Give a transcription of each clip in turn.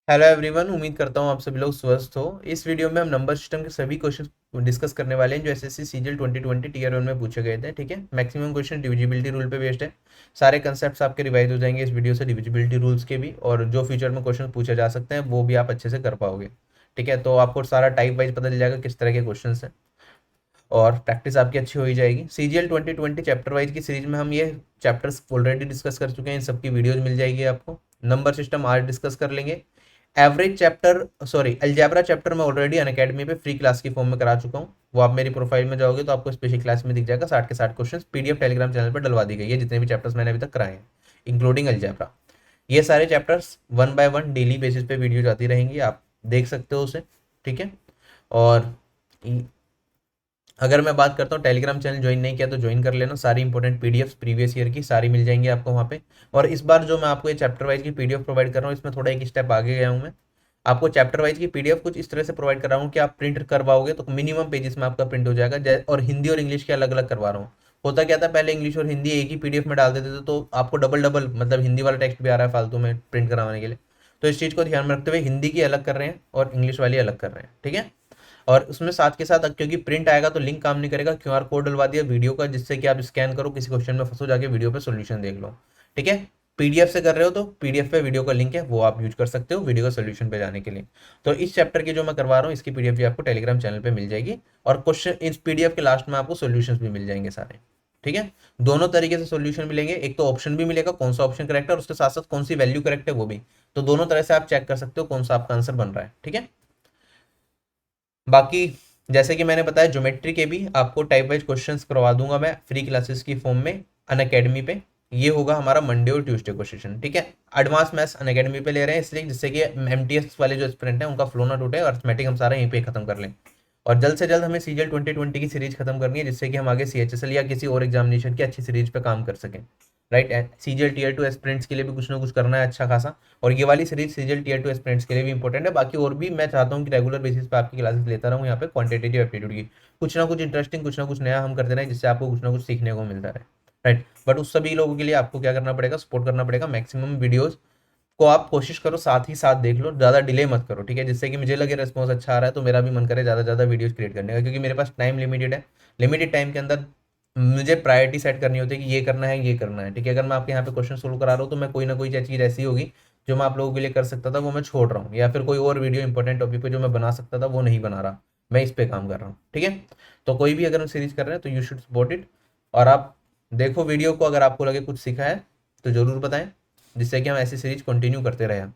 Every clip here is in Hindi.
हेलो एवरीवन, उम्मीद करता हूँ आप सभी लोग स्वस्थ हो। इस वीडियो में हम नंबर सिस्टम के सभी क्वेश्चन डिस्कस करने वाले हैं जो एसएससी सीजीएल 2020 टीयर 1 में पूछे गए थे। ठीक है, मैक्सिमम क्वेश्चन डिविजिबिलिटी रूल पे बेस्ड है। सारे कंसेप्ट्स आपके रिवाइज हो जाएंगे इस वीडियो से, डिविजिबिलिटी रूल्स के भी, और जो फ्यूचर में क्वेश्चन पूछे जा सकते हैं वो भी आप अच्छे से कर पाओगे। ठीक है, तो आपको सारा टाइप वाइज पता चल जाएगा किस तरह के क्वेश्चन हैं, और प्रैक्टिस आपकी अच्छी हो ही जाएगी। सीजीएल 2020 चैप्टर वाइज की सीरीज में हम ये चैप्टर्स ऑलरेडी डिस्कस कर चुके हैं, इन सबकी वीडियोज मिल जाएगी आपको। नंबर सिस्टम आज डिस्कस कर लेंगे। Average chapter, sorry algebra chapter मैं ऑलरेडी अनअकैडमी पे फ्री क्लास की फॉर्म में करा चुका हूँ। वो आप मेरी प्रोफाइल में जाओगे तो आपको स्पेशल क्लास में दिख जाएगा। 60 के 60 क्वेश्चन पीडीएफ टेलीग्राम चैनल पर डलवा दी गई है, जितने भी चैप्टर्स मैंने अभी तक कराए हैं इंक्लूडिंग अलजेब्रा। ये सारे chapters one by one daily basis पे वीडियो जाती रहेंगी, आप देख सकते हो उसे। ठीक है, और अगर मैं बात करता हूँ टेलीग्राम चैनल ज्वाइन नहीं किया तो ज्वाइन कर लेना। सारी इंपॉर्टेंट पीडीएफ प्रीवियस ईयर की सारी मिल जाएंगी आपको वहाँ पे। और इस बार जो मैं आपको ये चैप्टर वाइज की पीडीएफ प्रोवाइड कर रहा हूँ, इसमें थोड़ा एक स्टेप आगे गया हूँ मैं। आपको चैप्टर वाइज की पीडीएफ कुछ इस तरह से प्रोवाइड कर रहा हूँ कि आप प्रिंट करवाओगे तो मिनिमम पेजेस में आपका प्रिंट हो जाएगा। और हिंदी और इंग्लिश के अलग अलग करवा रहा हूँ। होता क्या था, पहले इंग्लिश और हिंदी एक ही पीडीएफ में डाल देते थे तो आपको डबल डबल, मतलब हिंदी वाला टेक्स्ट भी आ रहा है फालतू में प्रिंट करवाने के लिए। तो इस चीज़ को ध्यान में रखते हुए हिंदी की अलग कर रहे हैं और इंग्लिश वाली अलग कर रहे हैं। ठीक है, और उसमें साथ के साथ क्योंकि प्रिंट आएगा तो लिंक काम नहीं करेगा, क्यूआर कोड डलवा दिया वीडियो का, जिससे कि आप स्कैन करो, किसी क्वेश्चन में फंसो, जाके वीडियो पे सोल्यूशन देख लो। ठीक है, पीडीएफ से कर रहे हो तो पीडीएफ पे वीडियो का लिंक है, वो आप यूज कर सकते हो वीडियो का सोल्यूशन पे जाने के लिए। तो इस चैप्टर की जो मैं करवा रहा हूँ इसकी पीडीएफ भी आपको टेलीग्राम चैनल पे मिल जाएगी, और क्वेश्चन इस पीडीएफ के लास्ट में आपको सोल्यूशन भी मिल जाएंगे सारे। ठीक है, दोनों तरीके से सोल्यूशन मिलेंगे, एक तो ऑप्शन भी मिलेगा कौन सा ऑप्शन करेक्ट है और उसके साथ साथ कौन सी वैल्यू करेक्ट है वो भी। तो दोनों तरह से आप चेक कर सकते हो कौन सा आपका आंसर बन रहा है। ठीक है, बाकी जैसे कि मैंने बताया ज्योमेट्री के भी आपको टाइप वाइज क्वेश्चंस करवा दूंगा मैं फ्री क्लासेस की फॉर्म में अनअकैडमी पे। ये होगा हमारा मंडे और ट्यूसडे को सेशन। ठीक है, एडवांस मैथ्स अनअकैडमी पे ले रहे हैं इसलिए, जिससे कि एमटीएस वाले जो स्टूडेंट हैं उनका फ्लो ना टूटे, अर्थमेटिक हम सारा यहीं पे खत्म कर लें। और जल्द से जल्द हमें सीजीएल 2020 की सीरीज खत्म करनी है, जिससे कि हम आगे सीएचएसएल या किसी और एग्जामिनेशन की अच्छी सीरीज पे काम कर सकें। राइट, सीजीएल टीयर 2 एस्पिरेंट्स के लिए भी कुछ ना कुछ करना है अच्छा खासा। और ये वाली सीरीज सीजीएल टीयर 2 एस्पिरेंट्स के लिए भी इंपॉर्टेंट है। बाकी और भी मैं चाहता हूँ कि रेगुलर बेसिस पे आपकी क्लासेस लेता रहूँ यहाँ पे क्वांटिटेटिव एप्टीट्यूड की। कुछ ना कुछ इंटरेस्टिंग, कुछ ना कुछ नया हम करते रहें, जिससे आपको कुछ ना कुछ सीखने को मिलता रहे। राइट, बट उस सभी लोगों के लिए आपको क्या करना पड़ेगा, सपोर्ट करना पड़ेगा। मैक्सिमम वीडियोस को आप कोशिश करो साथ ही साथ देख लो, ज़्यादा डिले मत करो। ठीक है, जिससे कि मुझे लगे रिस्पॉन्स अच्छा आ रहा है तो मेरा भी मन करे ज़्यादा ज़्यादा वीडियोस क्रिएट करने का, क्योंकि मेरे पास टाइम लिमिटेड है। लिमिटेड टाइम के अंदर मुझे प्रायोरिटी सेट करनी होती है कि ये करना है, ये करना है। ठीक है, अगर मैं आपके यहाँ पे क्वेश्चन सोल्व करा रहा हूँ तो मैं कोई ना कोई चीज़ ऐसी होगी जो मैं आप लोगों के लिए कर सकता था वो मैं छोड़ रहा हूँ, या फिर कोई और वीडियो इंपॉर्टेंट टॉपिक पे जो मैं बना सकता था वो नहीं बना रहा, मैं इस पे काम कर रहा हूँ। ठीक है, तो कोई भी अगर हम सीरीज कर रहे हैं तो यू शुड सपोर्ट इट। और आप देखो वीडियो को, अगर आपको लगे कुछ सीखा है तो ज़रूर बताएं, जिससे कि हम ऐसी सीरीज कंटिन्यू करते रहें।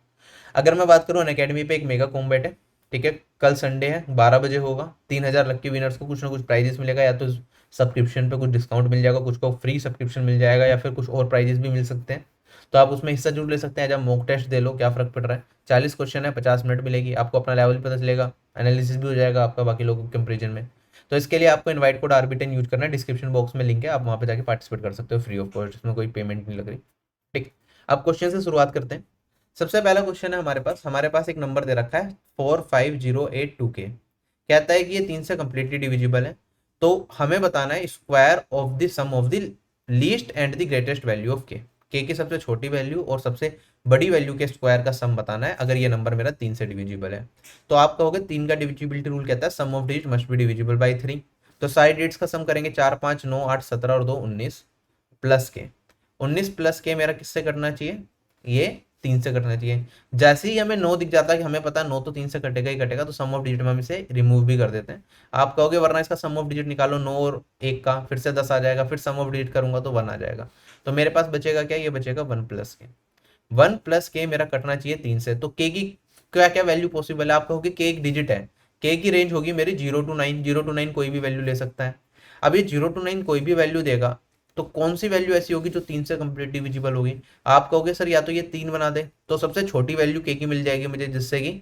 अगर मैं बात करूँ अनअकैडमी पे एक मेगा कॉम्बैट है। ठीक है, कल संडे है, 12 बजे होगा। 3,000 लक्की विनर्स को कुछ ना कुछ प्राइजेस मिलेगा, या तो सब्सक्रिप्शन पे कुछ डिस्काउंट मिल जाएगा, कुछ को फ्री सब्सक्रिप्शन मिल जाएगा, या फिर कुछ और प्राइजेस भी मिल सकते हैं। तो आप उसमें हिस्सा जरूर ले सकते हैं। जब मॉक टेस्ट दे लो, क्या फर्क पड़ रहा है। 40 क्वेश्चन है, 50 मिनट मिलेगी आपको, अपना लेवल पता चलेगा, एनालिसिस भी हो जाएगा आपका बाकी लोगों के कंपेरिजन में। तो इसके लिए आपको इनवाइट कोड आरबी10 यूज करना है, डिस्क्रिप्शन बॉक्स में लिंक है, आप वहाँ पे जाके पार्टिसिपेट कर सकते हो फ्री ऑफ कॉस्ट, इसमें कोई पेमेंट नहीं लग रही। ठीक, अब क्वेश्चन से शुरुआत करते हैं। सबसे पहला क्वेश्चन है हमारे पास एक नंबर दे रखा है 45082 के। कहता है कि ये 3 से कंप्लीटली डिविजिबल है। तो हमें बताना है square of the sum of the least and the greatest value of के की सबसे छोटी वैल्यू और सबसे बड़ी वैल्यू के स्क्वायर का सम बताना है, अगर ये नंबर मेरा 3 से डिविजिबल है। तो आप कहोगे 3 का डिविजिबिलिटी रूल कहता है sum of digit must be divisible by 3। तो साइड डिजिट्स का सम करेंगे, 4 5 9 8 17 और 2 19 प्लस के। 19 प्लस के मेरा किससे करना चाहिए, ये 3 से कटना चाहिए। जैसे ही हमें 9 दिख जाता है कि हमें पता है 9 तो 3 से कटेगा ही कटेगा, तो सम ऑफ डिजिट में हम इसे रिमूव भी कर देते हैं। आप कहोगे वरना इसका सम ऑफ डिजिट निकालो, 9 और 1 का, फिर से 10 आ जाएगा, फिर सम ऑफ डिजिट करूंगा तो 1 आ जाएगा। तो मेरे पास बचेगा क्या, ये बचेगा 1 प्लस के। 1 प्लस के मेरा कटना चाहिए 3 से। तो के की क्या क्या वैल्यू पॉसिबल है, आप कहोगे के एक डिजिट है। के की रेंज होगी मेरी 0 to 9, 0 to 9 कोई भी वैल्यू ले सकता है। अब ये 0 to 9 कोई भी वैल्यू देगा, तो कौन सी वैल्यू ऐसी होगी जो 3 से कंप्लीट डिविजिबल होगी। आप कहोगे सर या तो ये 3 बना दे, तो सबसे छोटी वैल्यू के की मिल जाएगी मुझे, जिससे कि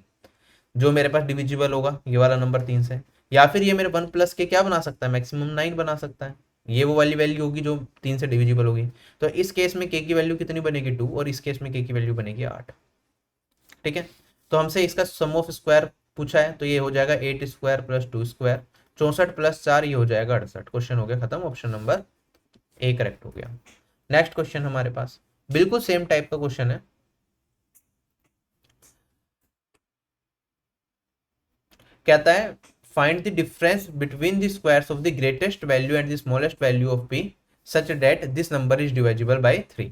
जो मेरे पास डिविजिबल होगा ये वाला नंबर 3 से। या फिर ये मेरे 1 प्लस के क्या बना सकता है, मैक्सिमम 9 बना सकता है। ये वो वाली वैल्यू होगी जो 3 से डिविजिबल होगी। तो इस केस में के की वैल्यू कितनी बनेगी 2, और इस केस में के की वैल्यू बनेगी 8। ठीक है, तो हमसे इसका सम ऑफ स्क्वायर पूछा है, तो ये हो जाएगा 8 स्क्वायर प्लस 2 स्क्वायर, 64 प्लस 4 ये हो जाएगा 68। क्वेश्चन हो गया खत्म, ऑप्शन नंबर ए करेक्ट हो गया। नेक्स्ट क्वेश्चन हमारे पास बिल्कुल सेम टाइप का क्वेश्चन है। कहता है find the difference between the squares of the greatest value and the smallest value of P such that this number is divisible by 3।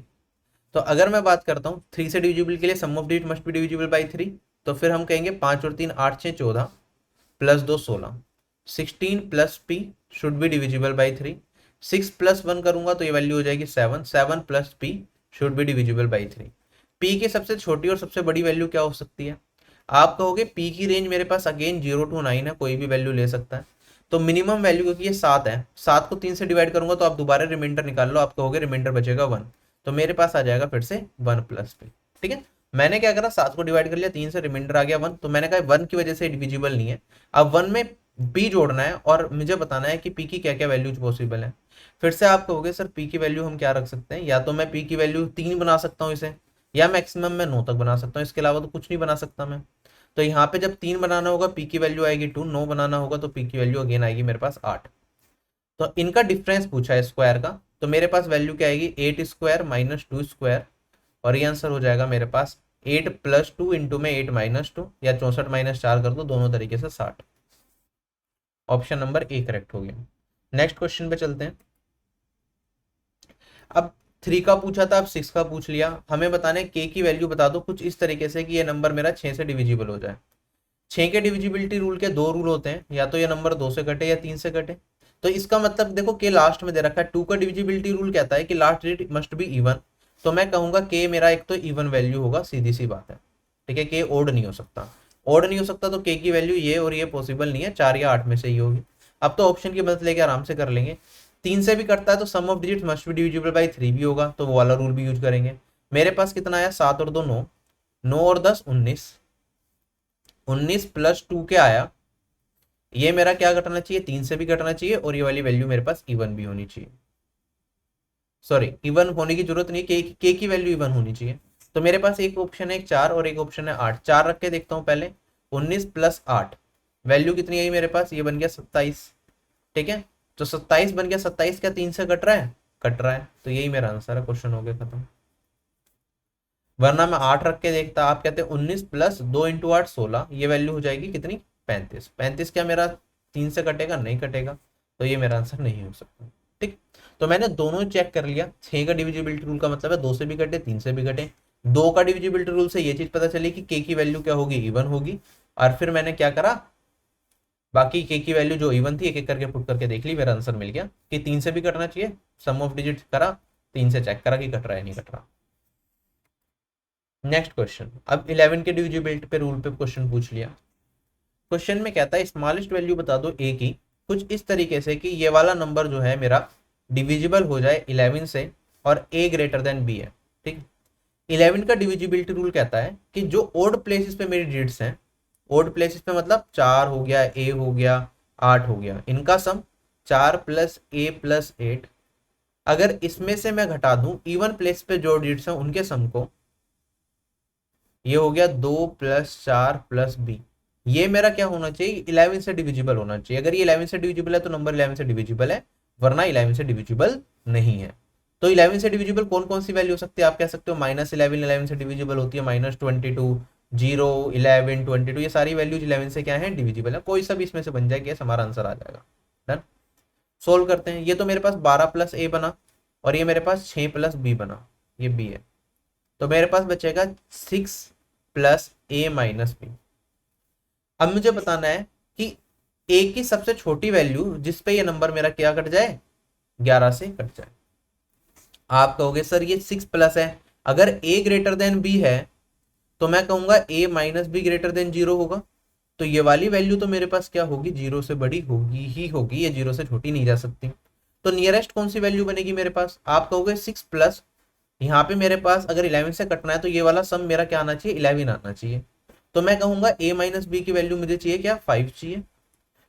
तो अगर मैं बात करता हूँ 3 से डिविजिबल के लिए sum of digit must be divisible by 3, तो फिर हम कहेंगे 5 और 3 8 6 14 plus 2 16, 16 plus P should be divisible by 3। 6 plus 1 करूंगा तो ये वैल्यू हो जाएगी 7, 7 plus P should be divisible by 3। P की सबसे छोटी और सबसे बड़ी वैल्यू क्या हो सकती है? आप कहोगे पी की रेंज मेरे पास अगेन 0 to 9 है, कोई भी वैल्यू ले सकता है। तो मिनिमम वैल्यू क्योंकि ये 7 है, 7 को 3 से डिवाइड करूंगा तो आप दोबारा रिमाइंडर निकाल लो, आप कहोगे रिमाइंडर बचेगा 1, तो मेरे पास आ जाएगा फिर से 1 प्लस पी। ठीक है, मैंने क्या करा 7 को डिवाइड कर लिया, 3 से रिमाइंडर आ गया 1, तो मैंने कहा 1 की वजह से डिविजिबल नहीं है। अब 1 में पी जोड़ना है और मुझे बताना है कि पी की क्या क्या वैल्यूज पॉसिबल है। फिर से आप कहोगे सर पी की वैल्यू हम क्या रख सकते हैं, या तो मैं पी की वैल्यू 3 बना सकता हूँ इसे, या मैक्सिमम मैं 9 तक बना सकता हूँ, इसके अलावा तो कुछ नहीं बना सकता मैं। तो यहाँ पे जब 3 बनाना होगा पी की वैल्यू आएगी 2, 9 बनाना होगा तो पी की वैल्यू अगेन आएगी मेरे पास 8। तो इनका डिफरेंस पूछा है स्क्वायर का, तो मेरे पास वैल्यू क्या आएगी 8 स्क्वायर माइनस 2 स्क्वायर, और ये आंसर हो जाएगा मेरे पास 8 प्लस 2 इंटू में 8 माइनस 2, या 64 माइनस 4 कर दो, दोनों तरीके से 60। ऑप्शन नंबर ए करेक्ट हो गया। नेक्स्ट क्वेश्चन पे चलते हैं। अब 3 का पूछा था, अब 6 का पूछ लिया। हमें बताने के की वैल्यू बता दो कुछ इस तरीके से कि ये नंबर मेरा 6 से डिविजिबल हो जाए। 6 के डिविजिबिलिटी रूल के 2 रूल होते हैं, या तो ये नंबर 2 से कटे या 3 से कटे। तो इसका मतलब देखो के लास्ट में दे रखा है। 2 का डिविजिबिलिटी रूल कहता है कि last digit must be even, तो मैं कहूंगा के मेरा एक तो इवन वैल्यू होगा, सीधी सी बात है। ठीक है, के ओड नहीं हो सकता, ओड नहीं हो सकता, तो के की वैल्यू ये और ये पॉसिबल नहीं है, 4 या 8 में से ही होगी। अब तो ऑप्शन की मदद लेके आराम से कर लेंगे। 3 से भी कटता है तो sum of digit must be divisible by 3 भी होगा, तो वो वाला रूल भी यूज करेंगे। मेरे पास कितना आया 7 और 2 9, 9 और 10 19, 19 प्लस 2 क्या आया, ये मेरा क्या कटना चाहिए 3 से भी कटना चाहिए, और ये वाली वैल्यू मेरे पास इवन भी होनी चाहिए। सॉरी, इवन होने की जरूरत नहीं, के की वैल्यू इवन होनी चाहिए। तो मेरे पास एक ऑप्शन है 4 और एक ऑप्शन है 8। 4 रख के देखता हूँ पहले, 19 प्लस 8 वैल्यू कितनी आई मेरे पास, ये बन गया 27। ठीक है, तो 27 बन गया, 27 क्या 3 से कट रहा है, कट रहा है, तो यही मेरा आंसर है, क्वेश्चन हो गया खत्म। वरना मैं 8 रख के देखता, आप कहते हैं 19 प्लस 2 इंटू 8 16, ये वैल्यू हो जाएगी कितनी 35। 35 क्या मेरा 3 से कटेगा, नहीं कटेगा, तो ये मेरा आंसर नहीं हो सकता। ठीक, तो मैंने दोनों चेक कर लिया। 6 का डिविजिबिलिटी रूल का मतलब है 2 से भी कटे 3 से भी कटे। 2 का डिविजिबिलिटी रूल से ये चीज पता चली कि के की वैल्यू क्या होगी, इवन होगी। और फिर मैंने क्या करा, बाकी के की वैल्यू जो इवन थी एक एक करके पुट करके देख ली, मेरा आंसर मिल गया कि 3 से भी कटना चाहिए। सम ऑफ डिजिट करा, 3 से चेक करा कि कट रहा है नहीं कट रहा। नेक्स्ट क्वेश्चन, अब 11 के डिविजिबिलिटी पे रूल पे क्वेश्चन पूछ लिया। क्वेश्चन में कहता है स्मॉलेस्ट वैल्यू बता दो ए की कुछ इस तरीके से कि ये वाला नंबर जो है मेरा डिविजिबल हो जाए 11 से और ए ग्रेटर देन बी है। ठीक, 11 का डिविजिबिलिटी रूल कहता है कि जो ओड प्लेसेस पे मेरी डिजिट्स हैं, ओड प्लेसेस पे मतलब 4 हो गया, ए हो गया, 8 हो गया, इनका सम 4 प्लस ए प्लस 8। अगर इसमें से मैं घटा दूं इवन प्लेस पे जो डिजिट्स हैं उनके सम को, ये हो गया 2 प्लस 4 प्लस बी, ये मेरा क्या होना चाहिए 11 से डिविजिबल होना चाहिए। अगर ये 11 से डिविजिबल है तो नंबर 11 से डिविजिबल है, वरना 11 से डिविजिबल नहीं है। तो 11 से डिविजिबल कौन कौन सी वैल्यू हो सकती है, आप कह सकते हो -11 11 से डिविजिबल होती है, -22 0 11 22, ये सारी वैल्यूज 11 से क्या है डिविजिबल है, कोई सा भी इसमें से बन जाएगी, हमारा आंसर आ जाएगा। डन, सोल्व करते हैं। ये तो मेरे पास 12 प्लस ए बना, और ये मेरे पास 6 प्लस बी बना, ये बी है, तो मेरे पास बचेगा 6 प्लस ए माइनस बी। अब मुझे बताना है कि ए की सबसे छोटी वैल्यू जिस पे ये नंबर मेरा क्या कट जाए, 11 से कट जाए। आप कहोगे सर ये 6 प्लस है, अगर ए ग्रेटर देन बी है तो मैं कहूंगा ए माइनस बी ग्रेटर देन 0 होगा, तो ये वाली वैल्यू तो मेरे पास क्या होगी 0 से बड़ी होगी ही होगी, ये 0 से छोटी नहीं जा सकती। तो नियरेस्ट कौन सी वैल्यू बनेगी मेरे पास, आप कहोगे 6 प्लस, यहाँ पे मेरे पास अगर 11 से कटना है तो ये वाला सम मेरा क्या आना चाहिए 11 आना चाहिए, तो मैं कहूंगा a माइनस बी की वैल्यू मुझे चाहिए क्या 5 चाहिए।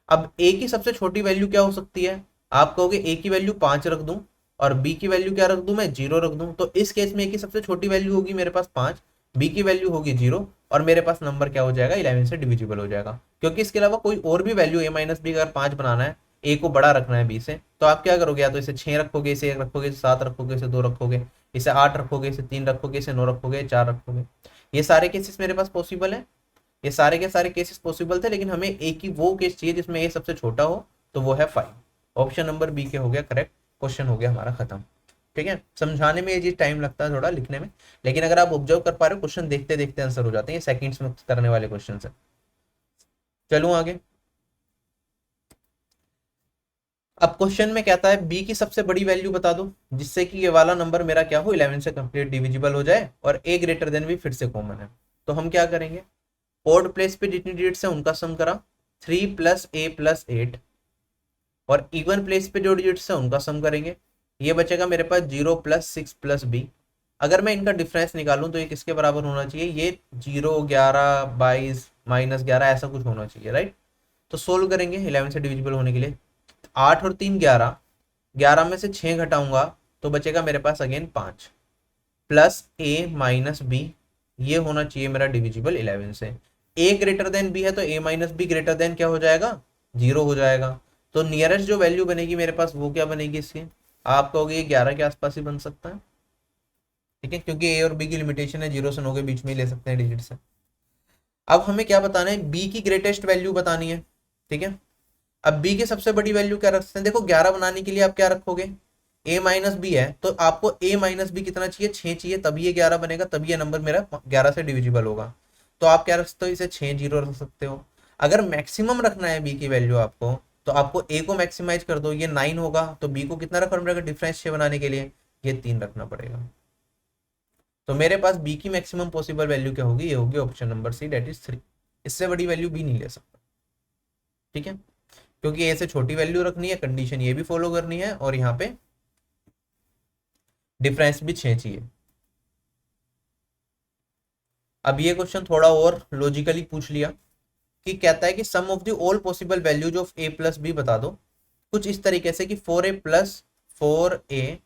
अब a की सबसे छोटी वैल्यू क्या हो सकती है, आप कहोगे a की वैल्यू 5 रख दूं और b की वैल्यू क्या रख दूं मैं 0 रख दूं, तो इस केस में a की सबसे छोटी वैल्यू होगी मेरे पास 5, b की वैल्यू होगी 0, और मेरे पास नंबर क्या हो जाएगा 11 से डिविजिबल हो जाएगा। क्योंकि इसके अलावा कोई और भी वैल्यू a माइनस बी अगर 5 बनाना है, a को बड़ा रखना है b से, तो आप क्या करोगे, या तो इसे 6 रखोगे, इसे 1 रखोगे, इसे 7 रखोगे, इसे 2 रखोगे, इसे 8 रखोगे, इसे 3 रखोगे, इसे 9 रखोगे, 4 रखोगे, ये सारे केसेस मेरे पास पॉसिबल है। ये सारे के सारे केसेस पॉसिबल थे, लेकिन हमें एक ही वो केस चाहिए जिसमें ए सबसे छोटा हो, तो वो है 5। ऑप्शन नंबर बी के हो गया करेक्ट, क्वेश्चन हो गया हमारा खत्म। ठीक है, समझाने में ये चीज टाइम लगता है थोड़ा, लिखने में, लेकिन अगर आप ऑब्जर्व कर पा रहे हो क्वेश्चन देखते देखते आंसर हो जाते हैं, सेकंड्स में करने वाले क्वेश्चन है। चलूं आगे। अब क्वेश्चन में कहता है बी की सबसे बड़ी वैल्यू बता दो जिससे कि ये वाला नंबर मेरा क्या हो 11 से कंप्लीट डिविजिबल हो जाए, और ए ग्रेटर देन भी फिर से कॉमन है। तो हम क्या करेंगे, ऑड प्लेस पे जितनी डिजिट्स है उनका सम करा, 3 प्लस ए प्लस 8, और इवन प्लेस पे जो डिजिट्स है उनका सम करेंगे। ये बचेगा मेरे पास 0 प्लस 6 प्लस बी। अगर मैं इनका डिफरेंस निकालूं तो ये किसके बराबर होना चाहिए, ये 0 11 22 -11 ऐसा कुछ होना चाहिए, राइट। तो सोल्व करेंगे 11 से डिविजिबल होने के लिए। 8 और 3 11, 11 में से 6 घटाऊंगा तो बचेगा मेरे पास अगेन 5, प्लस ए माइनस बी, ये होना चाहिए मेरा डिविजिबल 11 से। ए ग्रेटर देन बी है तो ए माइनस बी ग्रेटर देन क्या हो जाएगा, 0 हो जाएगा। तो नियरेस्ट जो वैल्यू बनेगी मेरे पास वो क्या बनेगी इसकी, आप कहोगे ये 11 के आसपास ही बन सकता है। ठीक है, क्योंकि ए और बी की लिमिटेशन है 0 से 9 के बीच में ही ले सकते हैं डिजिट से। अब हमें क्या बताना है, बी की ग्रेटेस्ट वैल्यू बतानी है। ठीक है, अब बी की सबसे बड़ी वैल्यू क्या रख सकते हैं, देखो 11 बनाने के लिए आप क्या रखोगे, ए माइनस बी है तो आपको ए माइनस बी कितना चाहिए, 6 चाहिए, तभी ये 11 बनेगा, तभी ये नंबर मेरा 11 से डिविजिबल होगा। तो आप क्या रख सकते हो, इसे 6 जीरो रख सकते हो। अगर मैक्सिमम रखना है बी की वैल्यू आपको, तो आपको ए को मैक्सिमाइज कर दो, ये 9 होगा, तो बी को कितना रखना पड़ेगा डिफरेंस 6 बनाने के लिए, ये 3 रखना पड़ेगा। तो मेरे पास बी की मैक्सिमम पॉसिबल वैल्यू क्या होगी, ये होगी option number C, that is 3। इससे बड़ी वैल्यू बी नहीं ले सकता। ठीक है, क्योंकि ए से छोटी वैल्यू रखनी है, कंडीशन ये भी फॉलो करनी है, और यहाँ पे डिफरेंस भी 6 चाहिए। अब ये क्वेश्चन थोड़ा और लॉजिकली पूछ लिया, कि कहता है कि sum of the all possible values of A plus B बता दो, कुछ इस तरीके से कि 4a प्लस 4a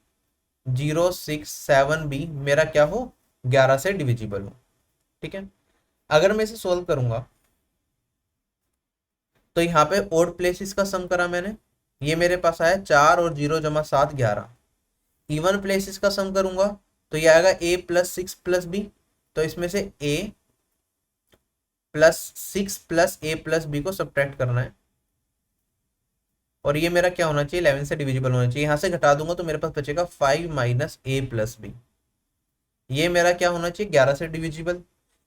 0 6 7 बी मेरा क्या हो 11 से डिविजिबल हो। ठीक है, अगर मैं इसे सोल्व करूंगा तो यहाँ पे ओड प्लेसेस का सम करा मैंने, ये मेरे पास आया 4 और 0 जमा 7 11। इवन प्लेसेस का सम करूंगा तो ये आएगा a प्लस 6 प्लस बी, तो इसमें से a plus 6 plus a plus b को सब्ट्रैक्ट करना है, और ये मेरा क्या होना चाहिए 11 से डिविजिबल होना चाहिए। यहाँ से घटा दूंगा तो मेरे पास बचेगा 5 माइनस a प्लस बी, ये मेरा क्या होना चाहिए 11 से डिविजिबल।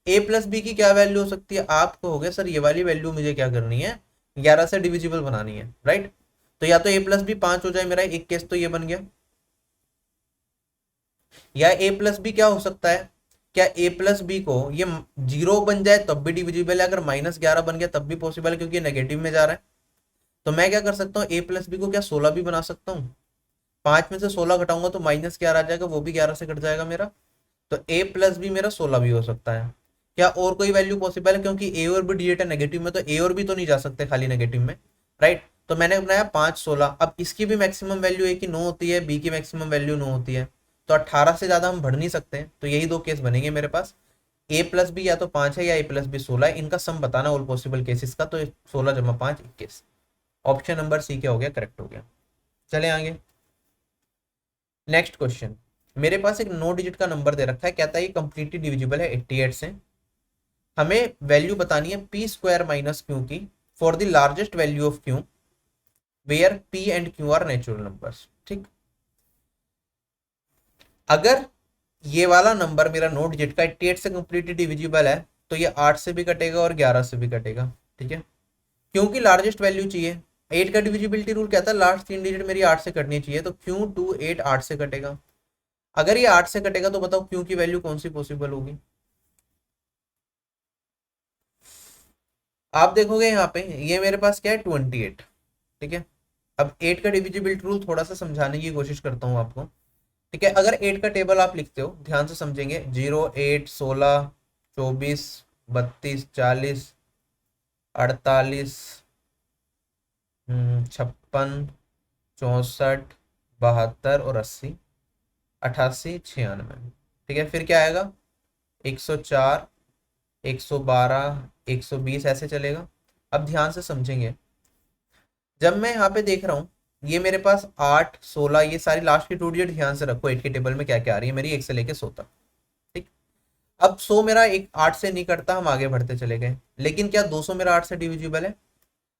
a प्लस बी की क्या वैल्यू हो सकती है, आप कहोगे सर ये वाली वैल्यू मुझे क्या करनी है 11 से डिविजिबल बनानी है, राइट। तो या तो a प्लस बी 5 हो जाए मेरा, एक केस तो ये बन गया, या a प्लस बी क्या हो सकता है, क्या a प्लस बी को ये 0 बन जाए तब भी डिविजिबल है, अगर -11 बन गया तब भी पॉसिबल है क्योंकि नेगेटिव में जा रहा है। तो मैं क्या कर सकता हूँ, a प्लस बी को क्या 16 भी बना सकता हूँ, 5 में से 16 घटाऊंगा तो -11 आ जाएगा, वो भी 11 से कट जाएगा मेरा। तो a प्लस बी मेरा 16 भी हो सकता है। क्या और कोई वैल्यू पॉसिबल है, क्योंकि a और बी डिजिट है नेगेटिव में, तो a और बी तो नहीं जा सकते खाली नेगेटिव में, राइट। तो मैंने बनाया 5 16। अब इसकी भी मैक्सिमम वैल्यू a की 9 होती है, b की मैक्सिमम वैल्यू 9 होती है, तो 18 से ज्यादा हम बढ़ नहीं सकते, तो यही दो केस बनेंगे मेरे पास। a प्लस बी या तो 5 है या a प्लस बी 16 है, इनका सम बताना ऑल पॉसिबल केसेस का, तो 16 जमा 5 21। ऑप्शन नंबर सी क्या हो गया, करेक्ट हो गया। चले आगे नेक्स्ट क्वेश्चन। मेरे पास एक 9 डिजिट का नंबर दे रखा है, कहता है ये कंप्लीटली डिविजिबल है 88 से। हमें वैल्यू बतानी है पी स्क्वायर माइनस क्यू की for the largest value of q where p and q are natural numbers. ठीक, अगर ये वाला नंबर मेरा 9 डिजिट का 88 से कंप्लीटली डिविजिबल है, तो ये 8 से भी कटेगा और 11 से भी कटेगा। ठीक है, क्योंकि लार्जेस्ट वैल्यू चाहिए, 8 का डिविजिबिलिटी रूल कहता है लास्ट 3 डिजिट मेरी 8 से कटनी चाहिए, तो क्यू टू 8 8 से कटेगा। अगर ये 8 से कटेगा तो बताओ क्यू की वैल्यू कौन सी पॉसिबल होगी। आप देखोगे यहाँ पे ये मेरे पास क्या है 28। ठीक है, अब 8 का डिविजिबिलिटी रूल थोड़ा सा समझाने की कोशिश करता हूँ आपको। ठीक है, अगर 8 का टेबल आप लिखते हो ध्यान से समझेंगे, 0 8 16 24 32 40 48 56 64 72 और 80 88 96। ठीक है, फिर क्या आएगा 104 112 120 ऐसे चलेगा। अब ध्यान से समझेंगे, जब मैं यहाँ पे देख रहा हूँ ये मेरे पास 8 16 ये सारी लास्ट की 2 डिजिट ध्यान से रखो 8 के टेबल में क्या क्या आ रही है मेरी 1 से लेके 100 तक। ठीक, अब 100 मेरा एक 8 से नहीं कटता, हम आगे बढ़ते चले गए, लेकिन क्या 200 मेरा 8 से डिविजिबल है?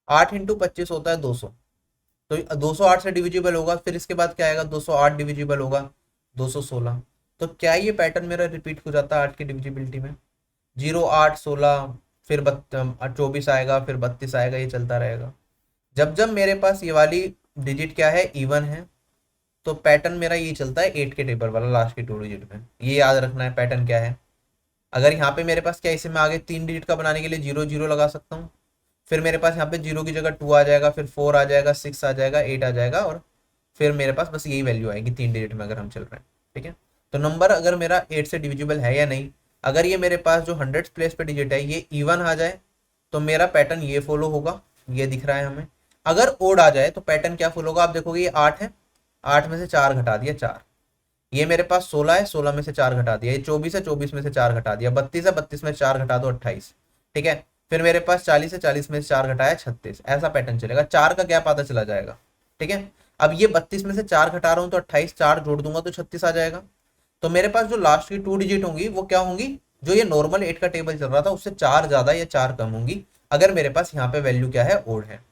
8 इंटू 25 होता है 200, तो 208 से डिविजिबल होगा। फिर इसके बाद क्या आएगा, 208 डिविजिबल होगा 216। तो क्या ये पैटर्न मेरा रिपीट हो जाता है 8 की डिविजिबिलिटी में? 0 8 16, फिर 24 आएगा, फिर 32 आएगा, ये चलता रहेगा। जब जब मेरे पास ये वाली डिजिट क्या है, इवन है, तो पैटर्न मेरा ये चलता है 8 के टेबल वाला लास्ट के 2 डिजिट में। ये याद रखना है पैटर्न क्या है। अगर यहाँ पे मेरे पास क्या, इसे मैं आगे 3 डिजिट का बनाने के लिए 0 0 लगा सकता हूँ। फिर मेरे पास यहाँ पे 0 की जगह 2 आ जाएगा, फिर 4 आ जाएगा, 6 आ जाएगा, 8 आ जाएगा, और फिर मेरे पास बस यही वैल्यू आएगी 3 डिजिट में अगर हम चल रहे हैं। ठीक है, तो नंबर अगर मेरा 8 से डिविजिबल है या नहीं, अगर ये मेरे पास जो 100 प्लेस पे डिजिट है ये इवन आ जाए तो मेरा पैटर्न ये फॉलो होगा, ये दिख रहा है हमें। अगर ओड आ जाए तो पैटर्न क्या फॉलो होगा, आप देखोगे ये 8 है, 8 में से 4 घटा दिया 4। ये मेरे पास 16 है, 16 में से 4 घटा दिया। ये 24 है, 24 में से 4 घटा दिया। 32 है, 32 में से 4 घटा दो 28। ठीक है, फिर मेरे पास 40 है, 40 में से 4 घटाया 36। ऐसा पैटर्न चलेगा, 4 का गैप आता चला जाएगा। ठीक है, अब ये 32 में से 4 घटा रहा हूँ तो 28, 4 जोड़ दूंगा तो 36 आ जाएगा। तो मेरे पास जो लास्ट की 2 डिजिट होंगी वो क्या होंगी, जो ये नॉर्मल 8 का टेबल चल रहा था उससे 4 ज्यादा या 4 कम होंगी, अगर मेरे पास यहाँ पे वैल्यू क्या है, ओड है।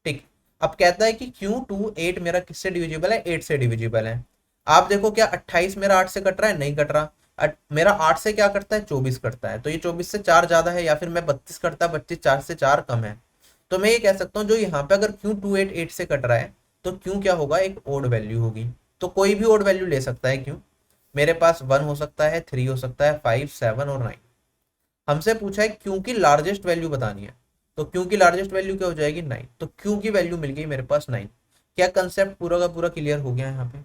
ठीक, अब कहता है कि क्यों 2 8 मेरा किससे डिविजिबल है, 8 से डिविजिबल है। आप देखो क्या 28 मेरा 8 से कट रहा है, नहीं कट रहा। मेरा 8 से क्या कटता है, 24 कटता है, तो ये 24 से 4 ज्यादा है, या फिर मैं 32 कटता है, 32 4 से 4 कम है। तो मैं ये कह सकता हूँ जो यहाँ पे अगर क्यों 2 8 8 से कट रहा है तो क्यों क्या होगा, एक ओड वैल्यू होगी। तो कोई भी ओड वैल्यू ले सकता है क्यों, मेरे पास 1 हो सकता है, 3 हो सकता है, 5 7 और 9। हमसे पूछा है क्यों की लार्जेस्ट वैल्यू बतानी है, तो क्यों की लार्जेस्ट वैल्यू क्या हो जाएगी, 9। तो क्यों की वैल्यू मिल गई मेरे पास 9। क्या कंसेप्ट पूरा का पूरा क्लियर हो गया यहाँ पे?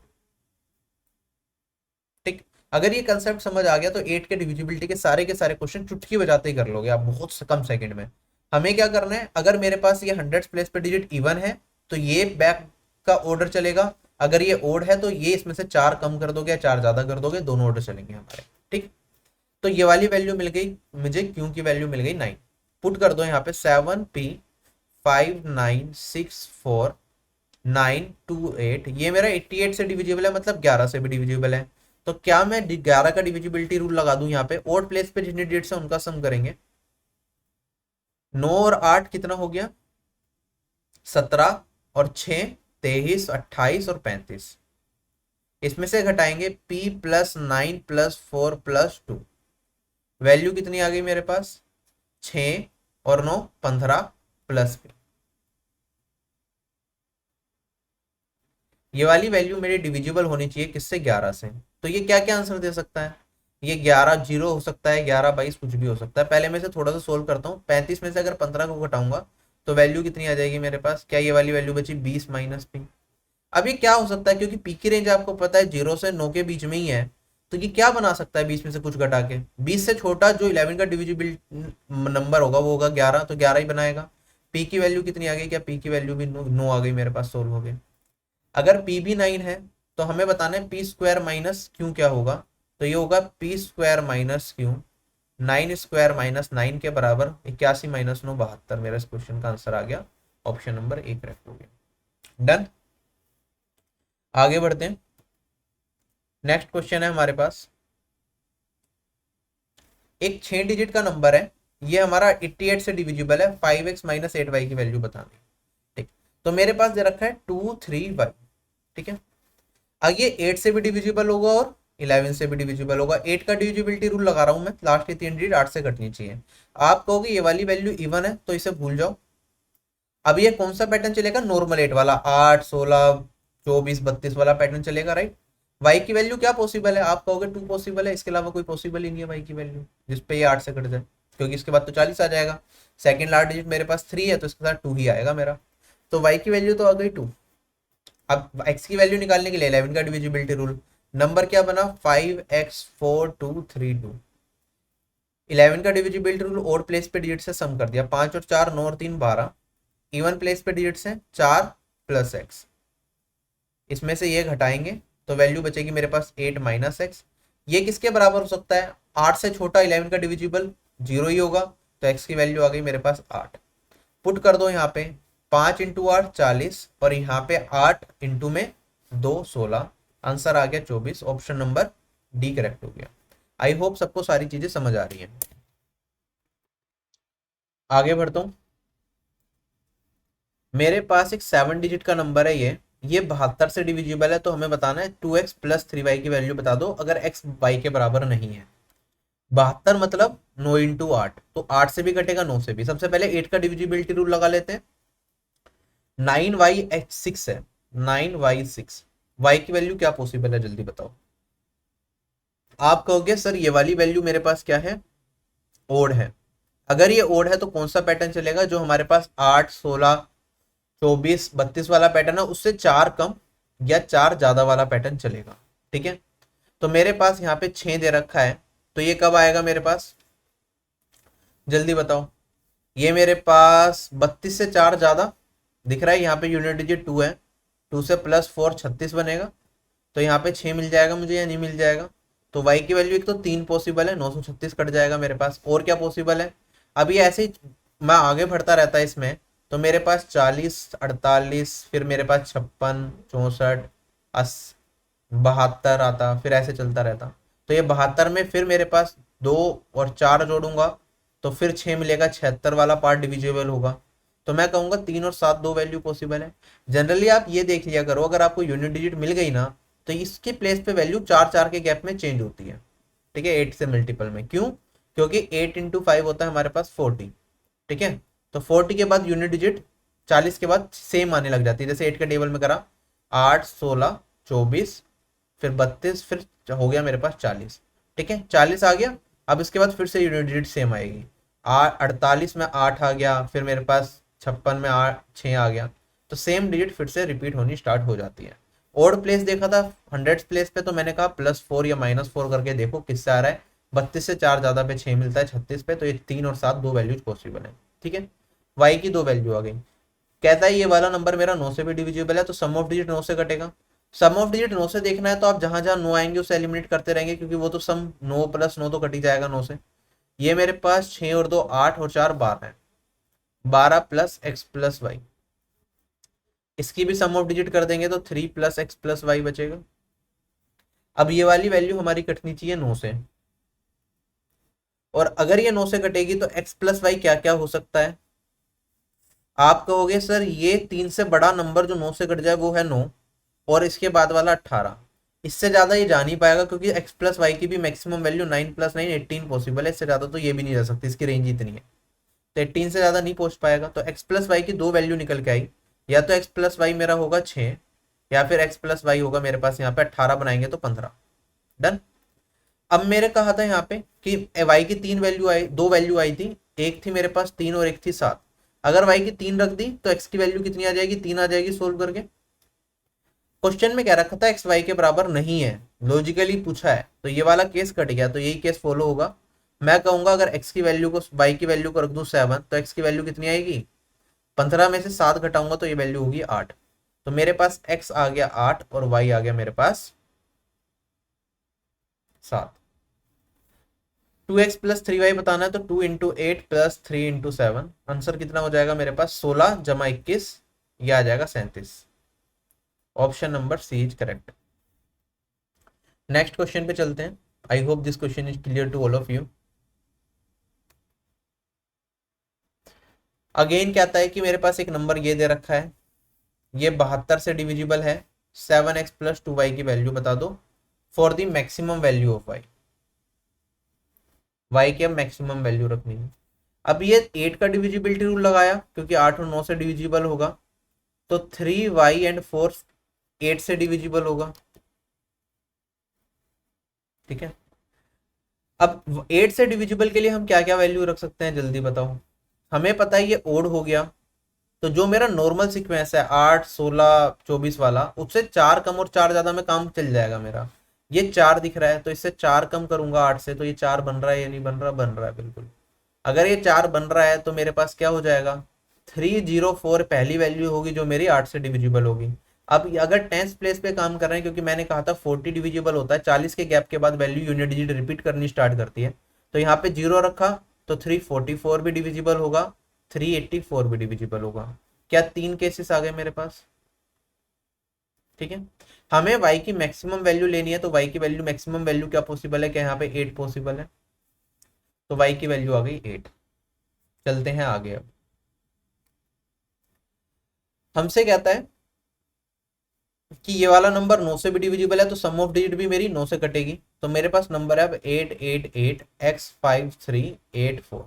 ठीक, अगर ये कंसेप्ट समझ आ गया तो 8 के डिविजिबिलिटी के सारे क्वेश्चन चुटकी बजाते ही कर लोगे आप बहुत कम सेकंड में। हमें क्या करना है, अगर मेरे पास ये 100 प्लेस पे डिजिट इवन है तो ये बैक का ऑर्डर चलेगा। अगर ये ओड है तो ये इसमें से 4 कम कर दोगे या 4 ज्यादा कर दोगे, दोनों ऑर्डर चलेंगे हमारे। ठीक, तो ये वाली वैल्यू मिल गई मुझे, क्यों की वैल्यू मिल गई 9। पुट कर दो यहाँ पे 7p5964 928, ये मेरा 88 से डिविजिबल है, मतलब 11 से भी डिविजिबल है। तो क्या मैं 11 का डिविजिबिलिटी रूल लगा दूं यहाँ पे, ओड प्लेस पे जितनी डिजिट्स है उनका सम करेंगे। 9 और 8 कितना हो गया, 17, और 6 23, 28 और 35। इसमें से घटाएंगे p +9 +4 +2, वैल्यू कितनी आ गई मेरे पास, 6 और 9 15 प्लस p। ये वाली वैल्यू मेरी डिविजिबल होनी चाहिए किससे, 11 से। तो ये क्या क्या आंसर दे सकता है, ये 11 0 हो सकता है, 11 22 कुछ भी हो सकता है। पहले मैं से थोड़ा सा सोल्व करता हूँ। 35 में से अगर 15 को घटाऊंगा तो वैल्यू कितनी आ जाएगी मेरे पास, क्या ये वाली वैल्यू बची 20 - p। अब ये क्या हो सकता है, क्योंकि पी की रेंज आपको पता है 0 से 9 के बीच में ही है, तो ये क्या बना सकता है 20 में से कुछ घटा के। 20 से छोटा जो 11 का डिविजिबल नंबर होगा वो होगा 11, तो 11 ही बनाएगा। पी की वैल्यू कितनी आ गई, क्या पी की वैल्यू भी 9 आ गई मेरे पास, सोल्व हो गया। अगर पी भी 9 है तो हमें बताना है पी स्क्वायर माइनस क्यू क्या होगा, तो ये होगा P square minus Q. 9 square -9 के बराबर 81 - 9 72। मेरा इस क्वेश्चन का आंसर आ गया, ऑप्शन नंबर 1 करेक्ट हो गया। डन, आगे बढ़ते हैं। नेक्स्ट क्वेश्चन है हमारे पास, एक 6 डिजिट का नंबर है, ये हमारा 88 से डिविजिबल है, 5x - 8y की वैल्यू बतानी। ठीक, तो मेरे पास दे रखा है 2 3y। ठीक है, अब ये 8 से भी डिविजिबल होगा और 11 से भी डिविजिबल होगा। 8 का डिविजिबिलिटी रूल लगा रहा हूं मैं, लास्ट की 3 डिजिट 8 से कटनी चाहिए। आप कहोगे ये वाली वैल्यू इवन है तो इसे भूल जाओ। अब ये कौन सा पैटर्न चलेगा, नॉर्मल 8 वाला, 8 16 24 32 वाला पैटर्न चलेगा, राइट। वाई की वैल्यू क्या पॉसिबल है, आप कहोगे 2 पॉसिबल है, इसके अलावा कोई पॉसिबल ही नहीं है वाई की वैल्यू जिसपे ये 8 से कट जाए, क्योंकि इसके बाद तो 40 आ जाएगा। सेकंड लास्ट डिजिट मेरे पास 3 है तो इसके साथ 2 ही आएगा मेरा, तो वाई की वैल्यू तो आ गई 2। अब x की वैल्यू निकालने के लिए 11 का डिविजिबिलिटी रूल, नंबर क्या बना 5x 4 2 3 2। 11 का डिविजिबिलिटी रूल ओड प्लेस पे डिजिट से सम कर दिया, 5 और 4 9 और 3 12। इवन प्लेस पे डिजिट से 4 + x, इसमें से ये घटाएंगे तो वैल्यू बचेगी मेरे पास 8 - x। ये किसके बराबर हो सकता है, 8 से छोटा 11 का डिविजिबल 0 ही होगा, तो x की वैल्यू आ गई मेरे पास 8। पुट कर दो यहाँ पे 5 × 8 40, और यहाँ पे 8 इंटू में 2 16, आंसर आ गया 24। ऑप्शन नंबर डी करेक्ट हो गया। आई होप सबको सारी चीजें समझ आ रही है। आगे बढ़ता हूँ। मेरे पास एक 7 डिजिट का नंबर है, ये 72 से डिविजिबल है, तो हमें बताना है 2x प्लस 3y की वैल्यू बता दो अगर x y के बराबर नहीं है। 72 मतलब 9 × 8, तो 8 से भी कटेगा 9 से भी। सबसे पहले 8 का डिविजिबिलिटी रूल लगा लेते हैं। 9y6 है, 9y6, y की वैल्यू क्या पॉसिबल है जल्दी बताओ। आप कहोगे सर ये वाली वैल्यू मेरे पास क्या है, ओड है। अगर ये ओड है तो कौन सा पैटर्न चलेगा, जो हमारे पास 8, 16, 24, 32 वाला पैटर्न है उससे 4 कम या 4 ज्यादा वाला पैटर्न चलेगा। ठीक है, तो मेरे पास यहाँ पे 6 दे रखा है, तो ये कब आएगा मेरे पास, जल्दी बताओ। ये मेरे पास 32 से 4 ज्यादा दिख रहा है, यहाँ पे यूनिट डिजिट 2 है, 2 से +4 36 बनेगा, तो यहाँ पे 6 मिल जाएगा मुझे या नहीं मिल जाएगा। तो y की वैल्यू एक तो 3 पॉसिबल है, 936 कट जाएगा मेरे पास। और क्या पॉसिबल है, अभी ऐसे ही मैं आगे बढ़ता रहता है इसमें, तो मेरे पास 40, 48, फिर मेरे पास 56, 64, 72 आता, फिर ऐसे चलता रहता। तो ये 72 में फिर मेरे पास 2 और 4 जोड़ूंगा तो फिर 6 मिलेगा, 76 वाला पार्ट डिविजिबल होगा। तो मैं कहूंगा 3 और 7 दो वैल्यू पॉसिबल है। जनरली आप ये देख लिया करो, अगर आपको यूनिट डिजिट मिल गई ना तो इसके प्लेस पे वैल्यू 4 4 के गैप में चेंज होती है। ठीक है, 8 से मल्टीपल में, क्यों, क्योंकि 8 × 5 होता है हमारे पास 40। ठीक है, तो 40 के बाद यूनिट डिजिट 40 के बाद सेम आने लग जाती है, जैसे 8 के टेबल में करा, 8, 16, 24, फिर 32, फिर हो गया मेरे पास 40। ठीक है, 40 आ गया, अब इसके बाद फिर से यूनिट डिजिट सेम आएगी। 48 में 8 आ गया, फिर मेरे पास 56 में 6 आ गया, तो सेम डिजिट फिर से रिपीट होनी स्टार्ट हो जाती है। ओड प्लेस देखा था 100 प्लेस पे, तो मैंने कहा +4 या -4 करके देखो किससे आ रहा है। 32 से 4 ज्यादा पे 6 मिलता है 36 पे, तो ये 3 और 7 दो वैल्यूज पॉसिबल है। ठीक है, वाई की दो वैल्यू आ गई। कहता है ये वाला नंबर मेरा 9 से भी डिविजिबल है, तो सम ऑफ डिजिट 9 से कटेगा। सम ऑफ डिजिट 9 से देखना है तो आप जहां जहां 9 आएंगे उसे एलिमिनेट करते रहेंगे, क्योंकि वो तो सम 9 + 9 तो कट ही जाएगा 9 से। ये मेरे पास 6 और 2 8 और 4 12 है, 12 + x + y। इसकी भी सम ऑफ डिजिट कर देंगे तो 3 + x + y बचेगा। अब ये वाली वैल्यू हमारी कटनी चाहिए 9 से, और अगर ये 9 से कटेगी तो x + y क्या क्या हो सकता है। आप कहोगे सर ये 3 से बड़ा नंबर जो 9 से कट जाए वो है 9, और इसके बाद वाला 18, इससे ज्यादा ये जा नहीं पाएगा, क्योंकि x + y की भी मैक्सिमम वैल्यू 9 + 9 18 पॉसिबल है, इससे ज्यादा तो ये भी नहीं जा सकती, इसकी रेंज इतनी है, तो 18 से ज्यादा नहीं पहुंच पाएगा। तो x + y की दो वैल्यू निकल के आई, या तो x + y मेरा होगा 6, या फिर x + y होगा मेरे पास यहाँ पे 18 बनाएंगे तो 15। डन। अब मेरे कहा था यहाँ पे कि y की 3 वैल्यू आई, 2 वैल्यू आई थी, एक थी मेरे पास 3 और एक थी 7। अगर y की 3 रख दी तो x की वैल्यू कितनी आ जाएगी, 3 आ जाएगी सोल्व करके। क्वेश्चन में क्या रखा था, x y के बराबर नहीं है, लॉजिकली पूछा है, तो ये वाला केस कट गया, तो यही केस फॉलो होगा। मैं कहूंगा अगर x की वैल्यू को y की वैल्यू को रख दूं 7, तो x की वैल्यू कितनी आएगी, 15 में से 7 घटाऊंगा तो ये वैल्यू होगी 8। तो मेरे पास x आ गया 8 और y आ गया मेरे पास 7। 2x + 3y बताना है, तो 2 × 8 + 3 × 7, आंसर कितना हो जाएगा मेरे पास 16 + 21, यह आ जाएगा 37। Option number C is correct. Next question पे चलते हैं। I hope this question is clear to all of you. Again कहता है कि मेरे पास एक नंबर ये दे रखा है, ये 72 से डिविजिबल है, 7x + 2y की वैल्यू बता दो for the maximum value of y। y की अब मैक्सिमम वैल्यू रखनी है। अब ये 8 का डिविजिबिलिटी रूल लगाया, क्योंकि 8 और 9 से डिविजिबल होगा, तो 3y एंड 4 8 से डिविजिबल होगा। ठीक है, अब 8 से डिविजिबल के लिए हम क्या क्या वैल्यू रख सकते हैं जल्दी बताओ। हमें पता है ये ओड हो गया, तो जो मेरा नॉर्मल सीक्वेंस है 8, 16, 24 वाला, उससे 4 कम और 4 ज्यादा में काम चल जाएगा मेरा। ये 4 दिख रहा है, तो इससे 4 कम करूंगा 8 से, तो ये 4 बन रहा है या नहीं बन रहा, बन रहा है बिल्कुल। अगर ये 4 बन रहा है तो मेरे पास क्या हो जाएगा, 304 पहली वैल्यू होगी जो मेरी 8 से डिविजिबल होगी। अब अगर टेंस प्लेस पे काम कर रहे हैं, क्योंकि मैंने कहा था 40 डिविजिबल होता है, 40 के गैप के बाद वैल्यू यूनिट डिजिट रिपीट करनी स्टार्ट करती है, तो यहाँ पे 0 रखा तो 344 भी डिविजिबल होगा, 384 भी डिविजिबल होगा। क्या 3 केसेस आ गए मेरे पास। ठीक है, हमें y की मैक्सिमम वैल्यू लेनी है, तो y की वैल्यू मैक्सिमम वैल्यू क्या पॉसिबल है, क्या यहाँ पे 8 पॉसिबल है, तो y की वैल्यू आ गई 8। चलते हैं आगे। अब हमसे कहता है कि ये वाला नंबर 9 से भी डिविजिबल है, तो सम ऑफ डिजिट भी मेरी 9 से कटेगी। तो मेरे पास नंबर है अब 888x5384।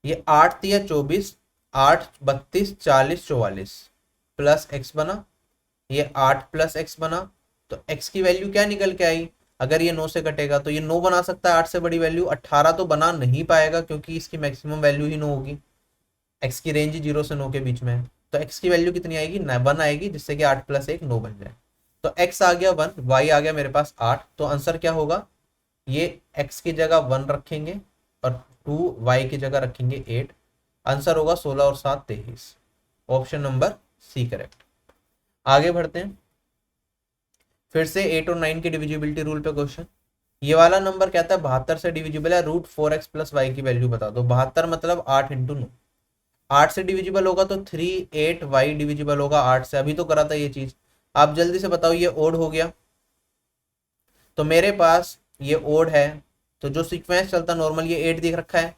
ये 8 तिया 24, 8 32 40 44 प्लस एक्स बना, ये 8 प्लस एक्स बना। तो x की वैल्यू क्या निकल के आई, अगर ये 9 से कटेगा तो ये 9 बना सकता है 8 से बड़ी वैल्यू। 18 तो बना नहीं पाएगा क्योंकि इसकी मैक्सिमम वैल्यू ही 9 होगी, x की रेंज ही 0 से 9 के बीच में है। तो x की वैल्यू कितनी आएगी, 1 आएगी, जिससे कि 8 प्लस 1 9 बन जाए। तो x आ गया 1, y आ गया मेरे पास 8। तो आंसर क्या होगा, ये x की जगह 1 रखेंगे और 2 y की जगह रखेंगे 8। आंसर होगा 16 और 7 23। Option number C correct. आगे बढ़ते हैं, फिर से 8 और 9 की डिविजिबिलिटी रूल पे क्वेश्चन। ये वाला नंबर कहता है 72 से डिविजिबल है, √4x प्लस वाई की वैल्यू बता दो। 72 मतलब 8 इंटू 9, 8 से डिविजिबल होगा तो 38y डिविजिबल होगा 8 से। अभी तो करा था ये चीज, आप जल्दी से बताओ। ये ओड हो गया, तो मेरे पास ये ओड है, तो जो सीक्वेंस चलता नॉर्मल, ये 8 दिख रखा है,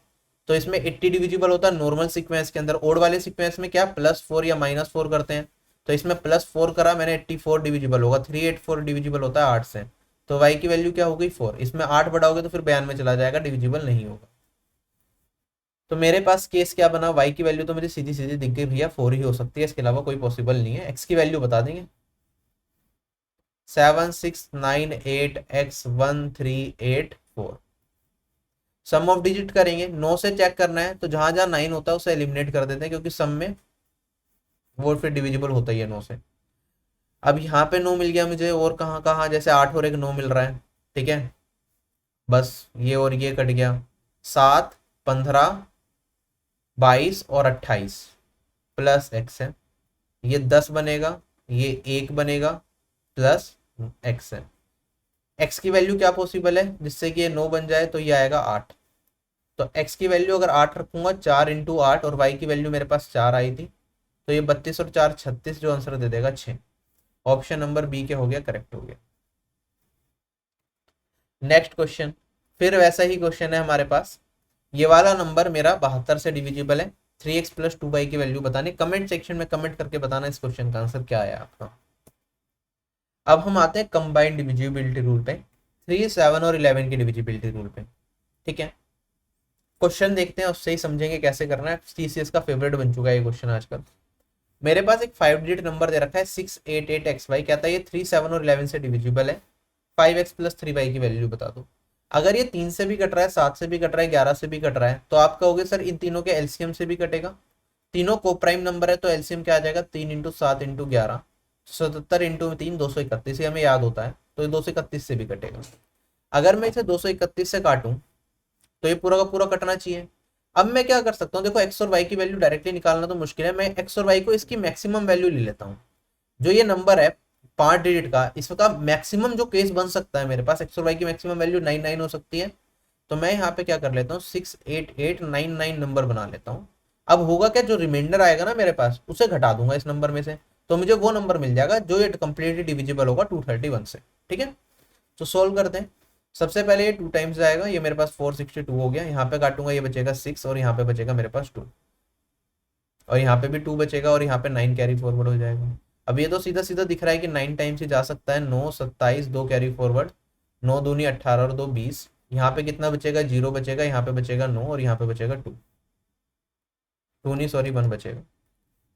तो इसमें 80 डिविजिबल होता है नॉर्मल सीक्वेंस के अंदर। ओड वाले सीक्वेंस में क्या +4 या -4 करते हैं, तो इसमें +4 करा मैंने, 84 डिविजिबल होगा। 384 डिविजिबल होता है 8 से, तो y की वैल्यू क्या हो गई 4। इसमें 8 बढ़ाओगे तो फिर 92 में चला जाएगा, डिविजिबल नहीं होगा। तो मेरे पास केस क्या बना, y की वैल्यू तो मुझे सीधी सीधी दिख गई भैया 4 ही हो सकती है, इसके अलावा कोई पॉसिबल नहीं है। x की वैल्यू बता देंगे, 7698x1384। सम ऑफ डिजिट करेंगे, 9 से चेक करना है, तो जहां जहां 9 होता है उसे एलिमिनेट कर देते हैं, क्योंकि सम में वो फिर डिविजिबल होता ही है 9 से। अब यहाँ पे 9 मिल गया मुझे, और कहाँ कहाँ, जैसे 8 और 1 9 मिल रहा है, ठीक है, बस ये और ये कट गया। 7 15 22 और 28 प्लस एक्स है, ये 10 बनेगा, ये 1 बनेगा, प्लस एक्स है। एक्स की वैल्यू क्या पॉसिबल है जिससे कि ये 9 बन जाए, तो ये आएगा 8। तो एक्स की वैल्यू अगर 8 रखूंगा, 4 इंटू 8, और वाई की वैल्यू मेरे पास 4 आई थी, तो ये 32 और 4 36, जो आंसर दे देगा 6। ऑप्शन नंबर बी के हो गया, करेक्ट हो गया। नेक्स्ट क्वेश्चन, फिर वैसा ही क्वेश्चन है हमारे पास। ये वाला नंबर मेरा 72 से डिविजिबल है, 3x प्लस 2y की वैल्यू बताने। कमेंट सेक्शन में कमेंट करके बताना इस क्वेश्चन का आंसर क्या आया आपका। अब हम आते हैं कंबाइंड डिविजिबिलिटी रूल पे, 3 7 और 11 की डिविजिबिलिटी रूल पे, ठीक है। क्वेश्चन देखते हैं, उससे ही समझेंगे कैसे करना है। टीसीएस का फेवरेट बन चुका है ये क्वेश्चन आजकल। मेरे पास एक 5 डिजिट नंबर दे रखा है 688xy, कहता है ये 3 7 और 11 से डिविजिबल है, 5x प्लस 3y की वैल्यू बता दो। अगर ये 3 से भी कट रहा है, 7 से भी कट रहा है, 11 से भी कट रहा है, तो आप कहोगे सर इन तीनों के एलसीएम से भी कटेगा। तीनों को प्राइम नंबर है, तो एलसीएम क्या आ जाएगा, 3 इंटू 7 इंटू 11, 77 इंटू 3 231, ये हमें याद होता है, तो ये 231 से भी कटेगा। अगर मैं इसे 231 से काटूं तो ये पूरा का पूरा कटना चाहिए। अब मैं क्या कर सकता हूँ, देखो एक्स और वाई की वैल्यू डायरेक्टली निकालना तो मुश्किल है, मैं एक्स और वाई को इसकी मैक्सिमम वैल्यू ले लेता हूँ। जो ये नंबर है 5 डिजिट का, इसका मैक्सिमम जो केस बन सकता है मेरे पास, एक्स और वाई की मैक्सिमम वैल्यू 99 हो सकती है। तो मैं यहाँ पे क्या कर लेता हूँ, 68899 नंबर बना लेता हूँ। अब होगा क्या, जो रिमाइंडर आएगा ना मेरे पास, उसे घटा दूंगा इस नंबर में से, तो मुझे वो नंबर मिल जाएगा जो ये कंप्लीटली डिविजिबल होगा 231 से, ठीक है। तो सोल्व करते हैं। सबसे पहले ये 2 टाइम्स जाएगा, ये मेरे पास 462 हो गया, यहाँ पे काटूंगा ये बचेगा 6, और यहाँ पे बचेगा मेरे पास 2, और यहाँ पे भी 2 बचेगा, और यहाँ पे 9 कैरी फॉरवर्ड हो जाएगा। अब ये तो सीधा सीधा दिख रहा है कि 9 टाइम्स ही जा सकता है, 9 27 2 कैरी फॉरवर्ड, 9 दूनी 18 और 2 20। यहाँ पे कितना बचेगा, 0 बचेगा, यहाँ पे बचेगा 9, और यहाँ पे बचेगा 2, 2 नहीं सॉरी 1 बचेगा,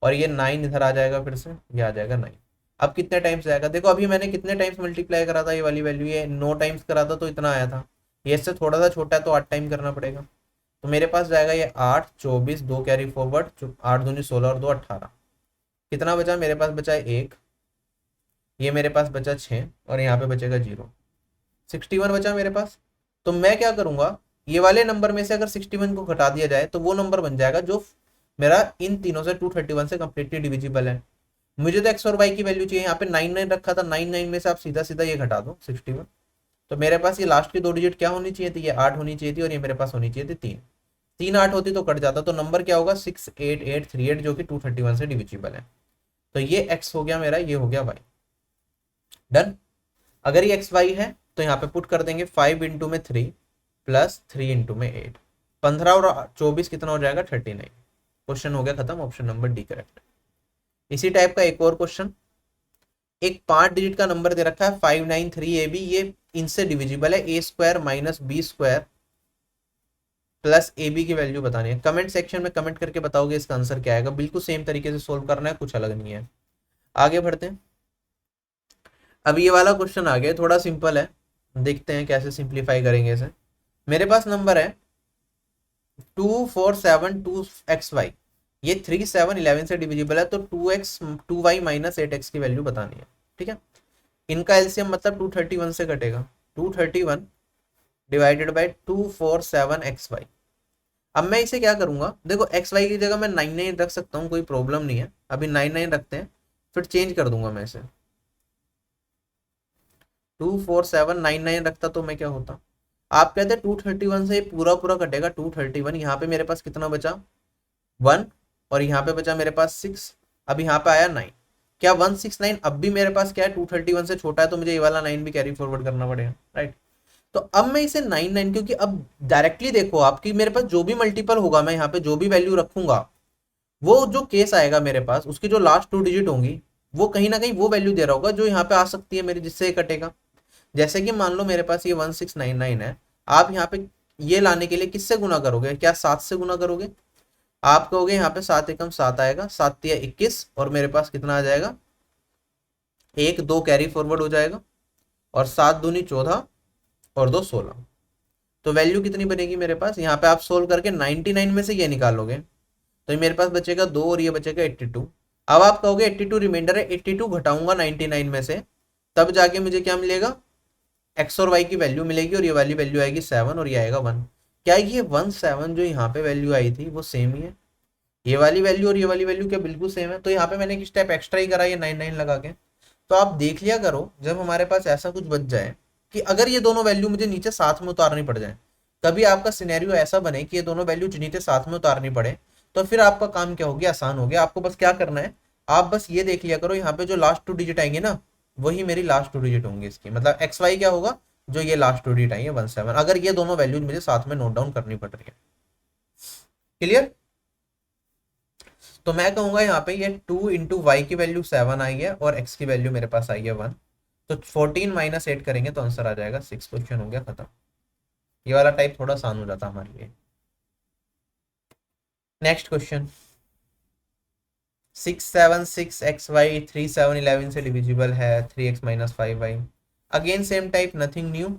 और ये 9 इधर आ जाएगा, फिर से ये आ जाएगा 9। अब कितने टाइम्स जाएगा, देखो अभी मैंने कितने टाइम्स मल्टीप्लाई करा था, ये वाली वैल्यू ये 9 टाइम्स करा था तो इतना आया था, ये इससे थोड़ा सा छोटा है तो 8 टाइम करना पड़ेगा। तो मेरे पास जाएगा ये 8 24 2 कैरी फॉरवर्ड, 8 दूनी 16 और 2 18। कितना बचा, मेरे पास बचा 1, ये मेरे पास बचा 6, और यहाँ पे बचेगा 0, 61 बचा मेरे पास। तो मैं क्या करूंगा, ये वाले नंबर में से अगर 61 को घटा दिया जाए तो वो नंबर बन जाएगा जो मेरा इन तीनों से 231 से कंप्लीटली डिविजिबल है। मुझे तो एक्स और वाई की वैल्यू चाहिए, यहाँ पे 99 रखा था, 99 में से आप सीधा सीधा ये घटा दो 61। तो मेरे पास ये लास्ट की 2 डिजिट क्या होनी चाहिए थी, ये 8 होनी चाहिए थी, और ये मेरे पास होनी चाहिए थी 3। 3 8 होती तो कट जाता, तो नंबर क्या होगा 68838, जो कि 231 से डिविजिबल है। तो ये एक्स हो गया मेरा, ये हो गया वाई। डन। अगर ये एक्स वाई है तो यहाँ पे पुट कर देंगे 5 इंटू में 3 प्लस 3 इंटू में 8। 15 और 24 कितना हो जाएगा 39। क्वेश्चन हो गया खत्म, ऑप्शन नंबर डी करेक्ट। इसी टाइप का एक और क्वेश्चन, एक 5 डिजिट का नंबर दे रखा है 593AB, ये इनसे डिविजिबल है, A square minus B square plus A B की वैल्यू बतानी है। कमेंट सेक्शन में कमेंट करके बताओगे इसका आंसर क्या आएगा। बिल्कुल सेम तरीके से सोल्व करना है, कुछ अलग नहीं है। आगे बढ़ते हैं। अब ये वाला क्वेश्चन आ गया, थोड़ा सिंपल है, देखते हैं कैसे सिंप्लीफाई करेंगे इसे। मेरे पास नंबर है 2472XY, ये 3711 से डिविजिबल है, तो 2y माइनस 8x की वैल्यू बतानी है। ठीक है, इनका एलसीएम मतलब 231 से कटेगा, 231 डिवाइडेड बाई 247XY। अब मैं इसे क्या करूंगा, देखो XY की जगह मैं 99 रख सकता हूँ, कोई प्रॉब्लम नहीं है। अभी 99 रखते हैं, फिर चेंज कर दूंगा मैं इसे। 24799 रखता तो मैं क्या होता, आप कहते हैं 231 से पूरा पूरा कटेगा 231। यहाँ पे मेरे पास कितना बचा 1, और यहाँ पे बचा मेरे पास 6, अब यहाँ पे आया 9। क्या 169 अब भी मेरे पास क्या है 231 से छोटा है, तो मुझे ये वाला 9 भी कैरी फॉरवर्ड करना पड़ेगा, राइट। तो अब मैं इसे 99, क्योंकि अब डायरेक्टली देखो आपकी मेरे पास जो भी मल्टीपल होगा, मैं यहाँ पे जो भी वैल्यू रखूंगा, वो जो केस आएगा मेरे पास, उसकी जो लास्ट 2 डिजिट होंगी, वो कहीं ना कहीं वो वैल्यू दे रहा होगा जो यहाँ पे आ सकती है मेरी, जिससे ये कटेगा। जैसे कि मान लो मेरे पास ये 1699 है, आप यहाँ पे ये लाने के लिए किससे गुना करोगे, क्या 7 से गुना करोगे। आप कहोगे यहाँ पे 7 एकम 7 आएगा, 7 तिया 21, और मेरे पास कितना आ जाएगा, 1 2 कैरी फॉरवर्ड हो जाएगा, और 7 दूनी 14 और 2 16। तो वैल्यू कितनी बनेगी मेरे पास, यहाँ पे आप सोल्व करके 99 में से ये निकालोगे, तो ये मेरे पास बचेगा 2 और ये बचेगा 82। अब आप कहोगे 82 रिमाइंडर है, 82 घटाऊंगा 99 में से, तब जाके मुझे क्या मिलेगा, एक्स और वाई की वैल्यू मिलेगी, और ये वाली वैल्यू आएगी 7 और ये आएगा 1। क्या ये 17 जो यहाँ पे वैल्यू आई थी वो सेम ही है, ये वाली वैल्यू और ये वाली वैल्यू क्या बिल्कुल सेम है। तो यहाँ पे मैंने एक स्टेप एक्स्ट्रा ही करा, ये 99 लगा के। तो आप देख लिया करो, जब हमारे पास ऐसा कुछ बच जाए कि अगर ये दोनों वैल्यू मुझे नीचे साथ में उतारनी पड़ जाए, कभी आपका सिनेरियो ऐसा बने कि ये दोनों वैल्यू नीचे साथ में उतारनी पड़े, तो फिर आपका काम क्या हो गया, आसान हो गया। आपको बस क्या करना है, आप बस ये देख लिया करो, यहाँ पे जो लास्ट 2 डिजिट आएंगे ना, वही मेरी लास्ट 2 डिजिट होंगी इसकी, मतलब एक्स वाई क्या होगा, जो ये लास्ट 2 डिजिट आएंगे 17, अगर ये दोनों वैल्यूज मुझे साथ में नोट डाउन करनी पड़ रही है। क्लियर। तो मैं कहूंगा यहाँ पे ये 2 इंटू वाई की वैल्यू 7 आई है, और एक्स की वैल्यू मेरे पास आई है 1, तो 14 माइनस 8 करेंगे तो आंसर आ जाएगा 6। क्वेश्चन हो गया खत्म। ये वाला टाइप थोड़ा आसान हो जाता हमारे लिए। नेक्स्ट क्वेश्चन, 676XY 3711 से डिविजिबल है, 3x minus 5y। Again same type, nothing new,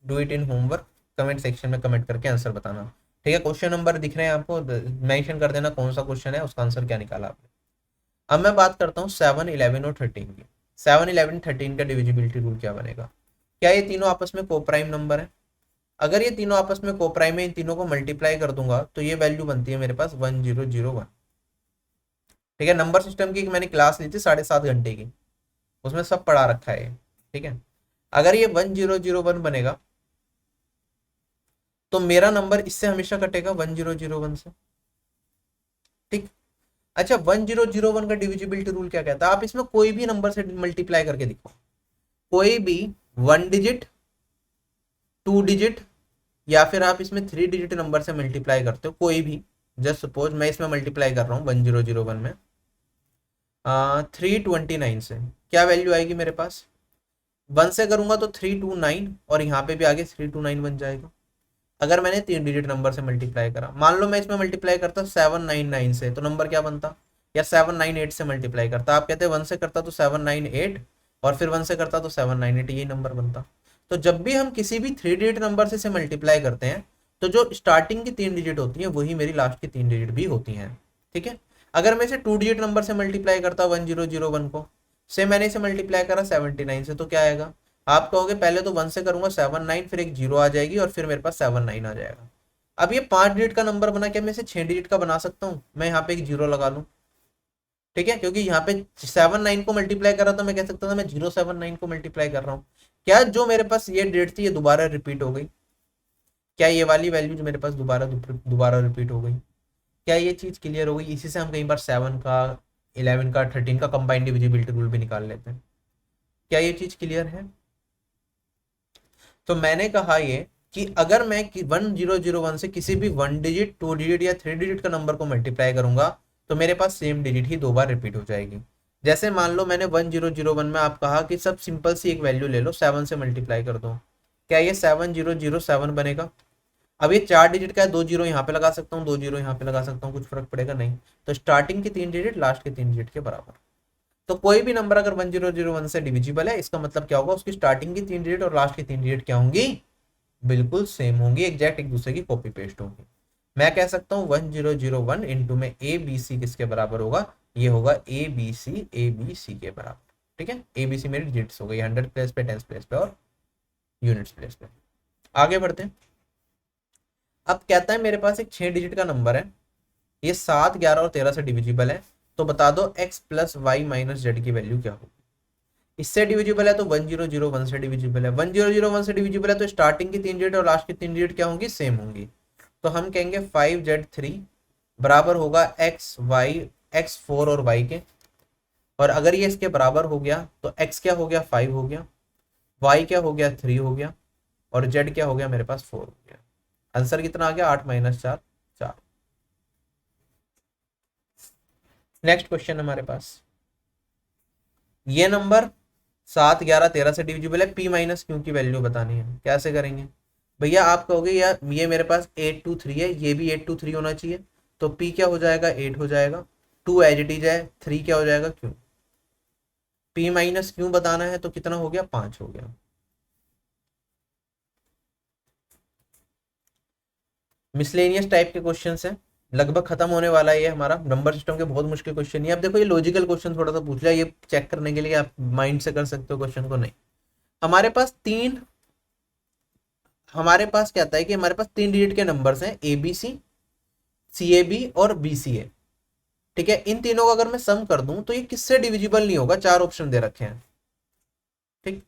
do it in homework. Comment section में कमेंट करके आंसर बताना। ठीक है, क्वेश्चन नंबर दिख रहे हैं आपको, मेंशन कर देना कौन सा क्वेश्चन है, उसका आंसर क्या निकाला आपने। अब मैं बात करता हूँ 7 11 और 13 की। 7 11 13 का डिविजिबिलिटी रूल क्या बनेगा। क्या ये तीनों आपस में कोप्राइम नंबर है, अगर ये तीनों आपस में कोप्राइम है, इन तीनों को मल्टीप्लाई कर दूंगा तो ये वैल्यू बनती है मेरे पास 1001। ठीक है, नंबर सिस्टम की मैंने क्लास ली थी 7.5 घंटे की, उसमें सब पढ़ा रखा है। ठीक है, अगर ये 1001 बनेगा तो मेरा नंबर इससे हमेशा कटेगा 1001 से। ठीक, अच्छा 1001 का डिविजिबिलिटी रूल क्या कहता है, आप इसमें कोई भी नंबर से मल्टीप्लाई करके दिखो, कोई भी 1 डिजिट 2 डिजिट, या फिर आप इसमें 3 डिजिट नंबर से मल्टीप्लाई करते हो, कोई भी। जस्ट सपोज मैं इसमें मल्टीप्लाई कर रहा हूँ 1001 में 329 से, क्या वैल्यू आएगी मेरे पास, 1 से करूंगा तो 329, और यहाँ पे भी आगे 329 बन जाएगा। अगर मैंने 3 डिजिट नंबर से मल्टीप्लाई करा, मान लो मैं इसमें मल्टीप्लाई करता 799 से, तो नंबर क्या बनता, या 798 से मल्टीप्लाई करता, आप कहते हैं 1 से करता तो 798, और फिर 1 से करता तो 798, यही नंबर बनता। तो जब भी हम किसी भी 3 डिजिट नंबर से मल्टीप्लाई करते हैं, तो जो स्टार्टिंग की 3 डिजिट होती है वही मेरी लास्ट की 3 डिजिट भी होती हैं। ठीक है, अगर मैं इसे 2 डिजिट नंबर से मल्टीप्लाई करता 1001 को, से मैंने इसे मल्टीप्लाई करा 79 से, तो क्या आएगा, आप कहोगे पहले तो 1 से करूंगा 79, फिर एक 0 आ जाएगी, और फिर मेरे पास 79 आ जाएगा। अब ये 5 डिजिट का नंबर बना, क्या मैं इसे 6 डिजिट का बना सकता हूँ, मैं यहाँ पे एक 0 लगा लूँ। ठीक है, क्योंकि यहाँ पे 79 को मल्टीप्लाई कर रहा था, मैं कह सकता था मैं 079 को मल्टीप्लाई कर रहा हूँ। क्या जो मेरे पास ये डेट थी ये दोबारा रिपीट हो गई, क्या ये वाली वैल्यू जो मेरे पास दोबारा दोबारा रिपीट हो गई, क्या ये चीज क्लियर हो गई। इसी से हम कई बार 7 का 11 का 13 का कंबाइंड डिविजिबिलिटी रूल भी निकाल लेते हैं। क्या ये चीज क्लियर है। तो मैंने कहा ये कि अगर मैं 1001 से किसी भी 1 डिजिट 2 डिजिट या 3 डिजिट का नंबर को मल्टीप्लाई करूंगा तो मेरे पास सेम डिजिट ही 2 बार रिपीट हो जाएगी। जैसे मान लो मैंने 1001 में आप कहा कि सब सिंपल सी एक वैल्यू ले लो, 7 से मल्टीप्लाई कर दो, क्या ये 7007 बनेगा? अब ये 4 डिजिट का है, 2 जीरो यहाँ पे लगा सकता हूँ, 2 जीरो यहाँ पे लगा सकता हूँ, कुछ फर्क पड़ेगा नहीं। तो स्टार्टिंग के 3 डिजिट लास्ट के 3 डिजिट के बराबर। तो कोई भी नंबर अगर 1001 से डिविजिबल है, इसका मतलब क्या होगा, उसकी स्टार्टिंग की 3 डिजिट और लास्ट की 3 डिजिट क्या होंगी? बिल्कुल सेम होंगी, एग्जैक्ट एक दूसरे की कॉपी पेस्ट होंगी। मैं कह सकता हूँ 1001 इंटू में ए बी सी किसके बराबर होगा? ये होगा ए बी सी के बराबर। ठीक है, ए बी सी मेरी डिजिट्स हो गई, 100 प्लेस पे, 10 प्लेस पे और यूनिट्स प्लेस पे। आगे बढ़ते हैं। अब कहता है मेरे पास एक 6 डिजिट का नंबर है, ये 7, 11 और 13 से डिविजिबल है, तो बता दो x plus y minus z की वैल्यू क्या होगी? इससे डिविजिबल है तो 1001 से डिविजिबल है, 1001 से डिविजिबल है तो स्टार्टिंग की 3 डिजिट और लास्ट की 3 डिजिट क्या होंगी? सेम होंगी। तो हम कहेंगे 5z3 बराबर होगा x4 और y के, और अगर ये इसके बराबर हो गया तो x क्या हो गया? 5 हो गया, y क्या हो गया? 3 हो गया, और z क्या हो गया मेरे पास? 4 हो गया। आंसर कितना आ गया? 8 माइनस 4, 4। नेक्स्ट क्वेश्चन हमारे पास, ये नंबर 7, 11, 13 से डिविजिबल है, p माइनस क्यू की वैल्यू बतानी है। कैसे करेंगे भैया? आप कहोगे यार ये मेरे पास 823 है, ये भी 823 होना चाहिए, तो p क्या हो जाएगा? 8 हो जाएगा, 2 एज इट इज है, 3 क्या हो जाएगा? क्यू। p माइनस क्यू बताना है तो कितना हो गया? 5 हो गया। मिसलेनियस टाइप के क्वेश्चन है, लगभग खत्म होने वाला है ये हमारा नंबर सिस्टम के। बहुत मुश्किल क्वेश्चन है। अब देखो ये लॉजिकल क्वेश्चन थोड़ा सा पूछ लिया, ये चेक करने के लिए आप माइंड से कर सकते हो क्वेश्चन को, नहीं। हमारे पास क्या आता है कि हमारे पास 3 डिजिट के नंबर्स हैं, A B C A B और बी सी ए। ठीक है, इन तीनों का अगर मैं सम कर दूं तो ये किससे डिविजिबल नहीं होगा? 4 ऑप्शन दे रखे हैं। ठीक,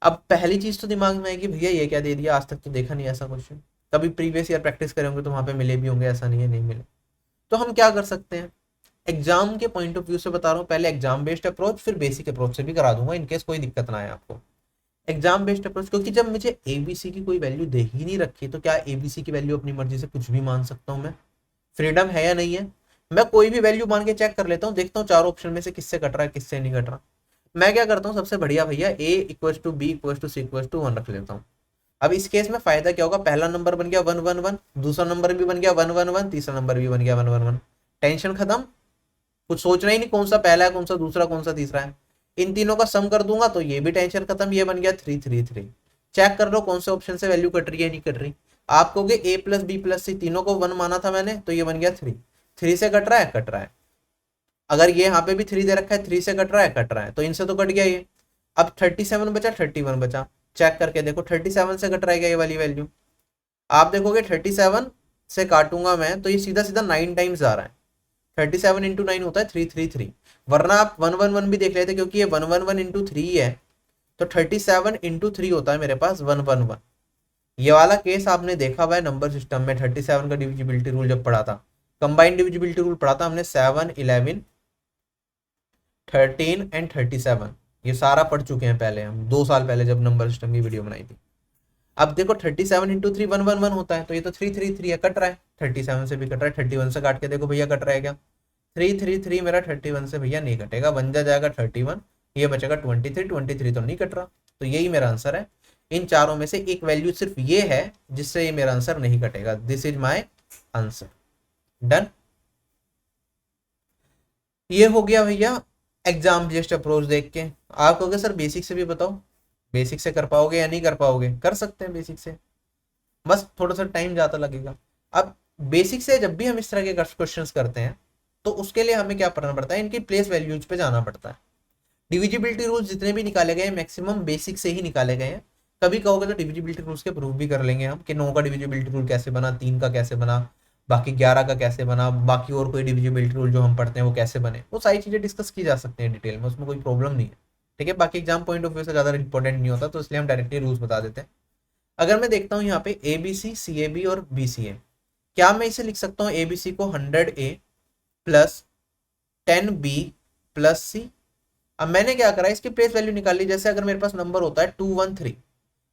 अब पहली चीज तो दिमाग में आएगी भैया ये क्या दे दिया, आज तक तो देखा नहीं ऐसा क्वेश्चन। कभी प्रीवियस ईयर प्रैक्टिस करे होंगे तो वहां पे मिले भी होंगे, ऐसा नहीं है नहीं मिले। तो हम क्या कर सकते हैं, एग्जाम के पॉइंट ऑफ व्यू से बता रहा हूँ, पहले एग्जाम बेस्ड अप्रोच फिर बेसिक अप्रोच से भी करा दूंगा, इनकेस कोई दिक्कत ना आए आपको। एग्जाम बेस्ड अप्रोच, क्योंकि जब मुझे एबीसी की कोई वैल्यू दे ही नहीं रखी तो क्या एबीसी की वैल्यू अपनी मर्जी से कुछ भी मान सकता हूँ मैं? फ्रीडम है या नहीं है? मैं कोई भी वैल्यू मान के चेक कर लेता हूँ, देखता हूँ 4 ऑप्शन में से किससे कट रहा है किससे नहीं कट रहा। मैं क्या करता हूँ, सबसे बढ़िया भैया A equal to B equal to C equal to 1 रख लेता हूँ। अब इस केस में फायदा क्या होगा, पहला नंबर बन गया 111, दूसरा नंबर भी बन गया 111, तीसरा नंबर भी बन गया 111। टेंशन खत्म, कुछ सोचना ही नहीं कौन सा पहला है कौन सा दूसरा कौन सा तीसरा है। इन तीनों का सम कर दूंगा तो ये भी टेंशन खत्म, ये बन गया 333। चेक कर लो कौन से ऑप्शन से वैल्यू कट रही है नहीं कट रही। आप कहोगे ए प्लस बी प्लस सी तीनों को 1 माना था मैंने, तो ये बन गया 3। 3 से कट रहा है, कट रहा है। अगर ये यहाँ पे भी 3 दे रखा है, 3 से कट रहा है, कट रहा है, तो इनसे तो कट गया ये। अब 37 बचा, 31 बचा, चेक करके देखो 37 से कट रहेगा ये वाली वैल्यू। आप देखोगे 37 से काटूंगा मैं तो ये सीधा सीधा 9 टाइम्स आ रहा है। 37 इंटू 9 होता है 333, वरना आप 111 भी देख लेते क्योंकि ये 111 इंटू 3 है, तो 37 इंटू 3 होता है मेरे पास 111। ये वाला केस आपने देखा हुआ है नंबर सिस्टम में, 37 का डिविजिबिलिटी रूल जब पढ़ा था, कंबाइंड डिविजिबिलिटी रूल पढ़ा था हमने, 7, 11, 13 एंड 37। ये सारा पढ़ चुके हैं पहले हम 2 साल पहले जब नंबर सिस्टम की वीडियो बनाई थी। अब देखो 37 इंटू 3 111 होता है, तो ये तो 333 है, कट रहा है। 37 से भी कट रहा है, 31 से काट के देखो भैया कट रहा है क्या? 333 मेरा 31 से भैया नहीं कटेगा, बन जाएगा 31, ये बचेगा 23, 23 तो नहीं कट रहा। तो यही मेरा आंसर है। इन चारों में से एक वैल्यू सिर्फ ये है जिससे ये मेरा आंसर नहीं कटेगा। This is my answer. Done. ये हो गया भैया एग्जाम बेस्ड अप्रोच देख के। आप कहोगे सर बेसिक से भी बताओ, बेसिक से कर पाओगे या नहीं कर पाओगे? कर सकते हैं बेसिक से, बस थोड़ा सा टाइम ज़्यादा लगेगा। अब बेसिक से जब भी हम इस तरह के क्वेश्चंस करते हैं तो उसके लिए हमें क्या करना पड़ता है, इनकी प्लेस वैल्यूज पे जाना पड़ता है। डिविजिबिलिटी रूल्स जितने भी निकाले गए मैक्सिमम बेसिक से ही निकाले गए हैं। कभी कहोगे तो डिविजिबिलिटी रूल्स के प्रूफ भी कर लेंगे हम कि 9 का डिविजिबिलिटी रूल कैसे बना, 3 का कैसे बना, बाकी 11 का कैसे बना, बाकी और कोई डिविजिबिलिटी रूल जो हम पढ़ते हैं वो कैसे बने, वो सारी चीज़ें डिस्कस की जा सकती हैं डिटेल में, उसमें कोई प्रॉब्लम नहीं है। ठीक है, बाकी एग्जाम पॉइंट ऑफ व्यू से ज़्यादा इंपॉर्टेंट नहीं होता, तो इसलिए हम डायरेक्टली रूल्स बता देते हैं। अगर मैं देखता हूँ यहाँ पे A B C C A B और बी सी ए, क्या मैं इसे लिख सकता हूँ ए बी सी को 100A प्लस 10B प्लस सी? अब मैंने क्या करा, इसकी प्लेस वैल्यू निकाल ली। जैसे अगर मेरे पास नंबर होता है 213,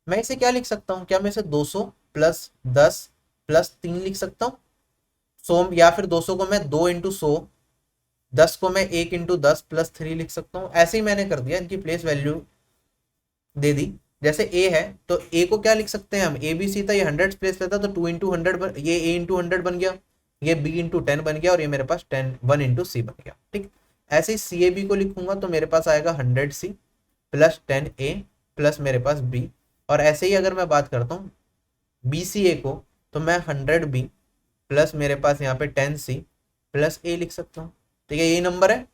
मैं इसे क्या लिख सकता हूँ, क्या मैं इसे 200 प्लस 10 प्लस 3 लिख सकता हूँ? 100, या फिर 200 को मैं 2 इंटू 100, 10 को मैं 1 इंटू 10 प्लस 3 लिख सकता हूँ। ऐसे ही मैंने कर दिया, इनकी प्लेस वैल्यू दे दी। जैसे ए है तो ए को क्या लिख सकते हैं हम, ए बी सी था, ये 100 प्लेस लेता तो 2 इंटू 100, ये ए इंटू 100 बन गया, ये बी इंटू 10 बन गया, और ये मेरे पास 10 1 इंटू सी बन गया। ठीक, ऐसे ही सी ए बी को लिखूंगा तो मेरे पास आएगा 100 सी प्लस 10 ए प्लस मेरे पास बी। और ऐसे ही अगर मैं बात करता हूँ बी सी ए को, तो मैं 100 बी प्लस मेरे पास यहाँ पे 10 सी प्लस ए लिख सकता हूँ। ठीक है, यही नंबर है।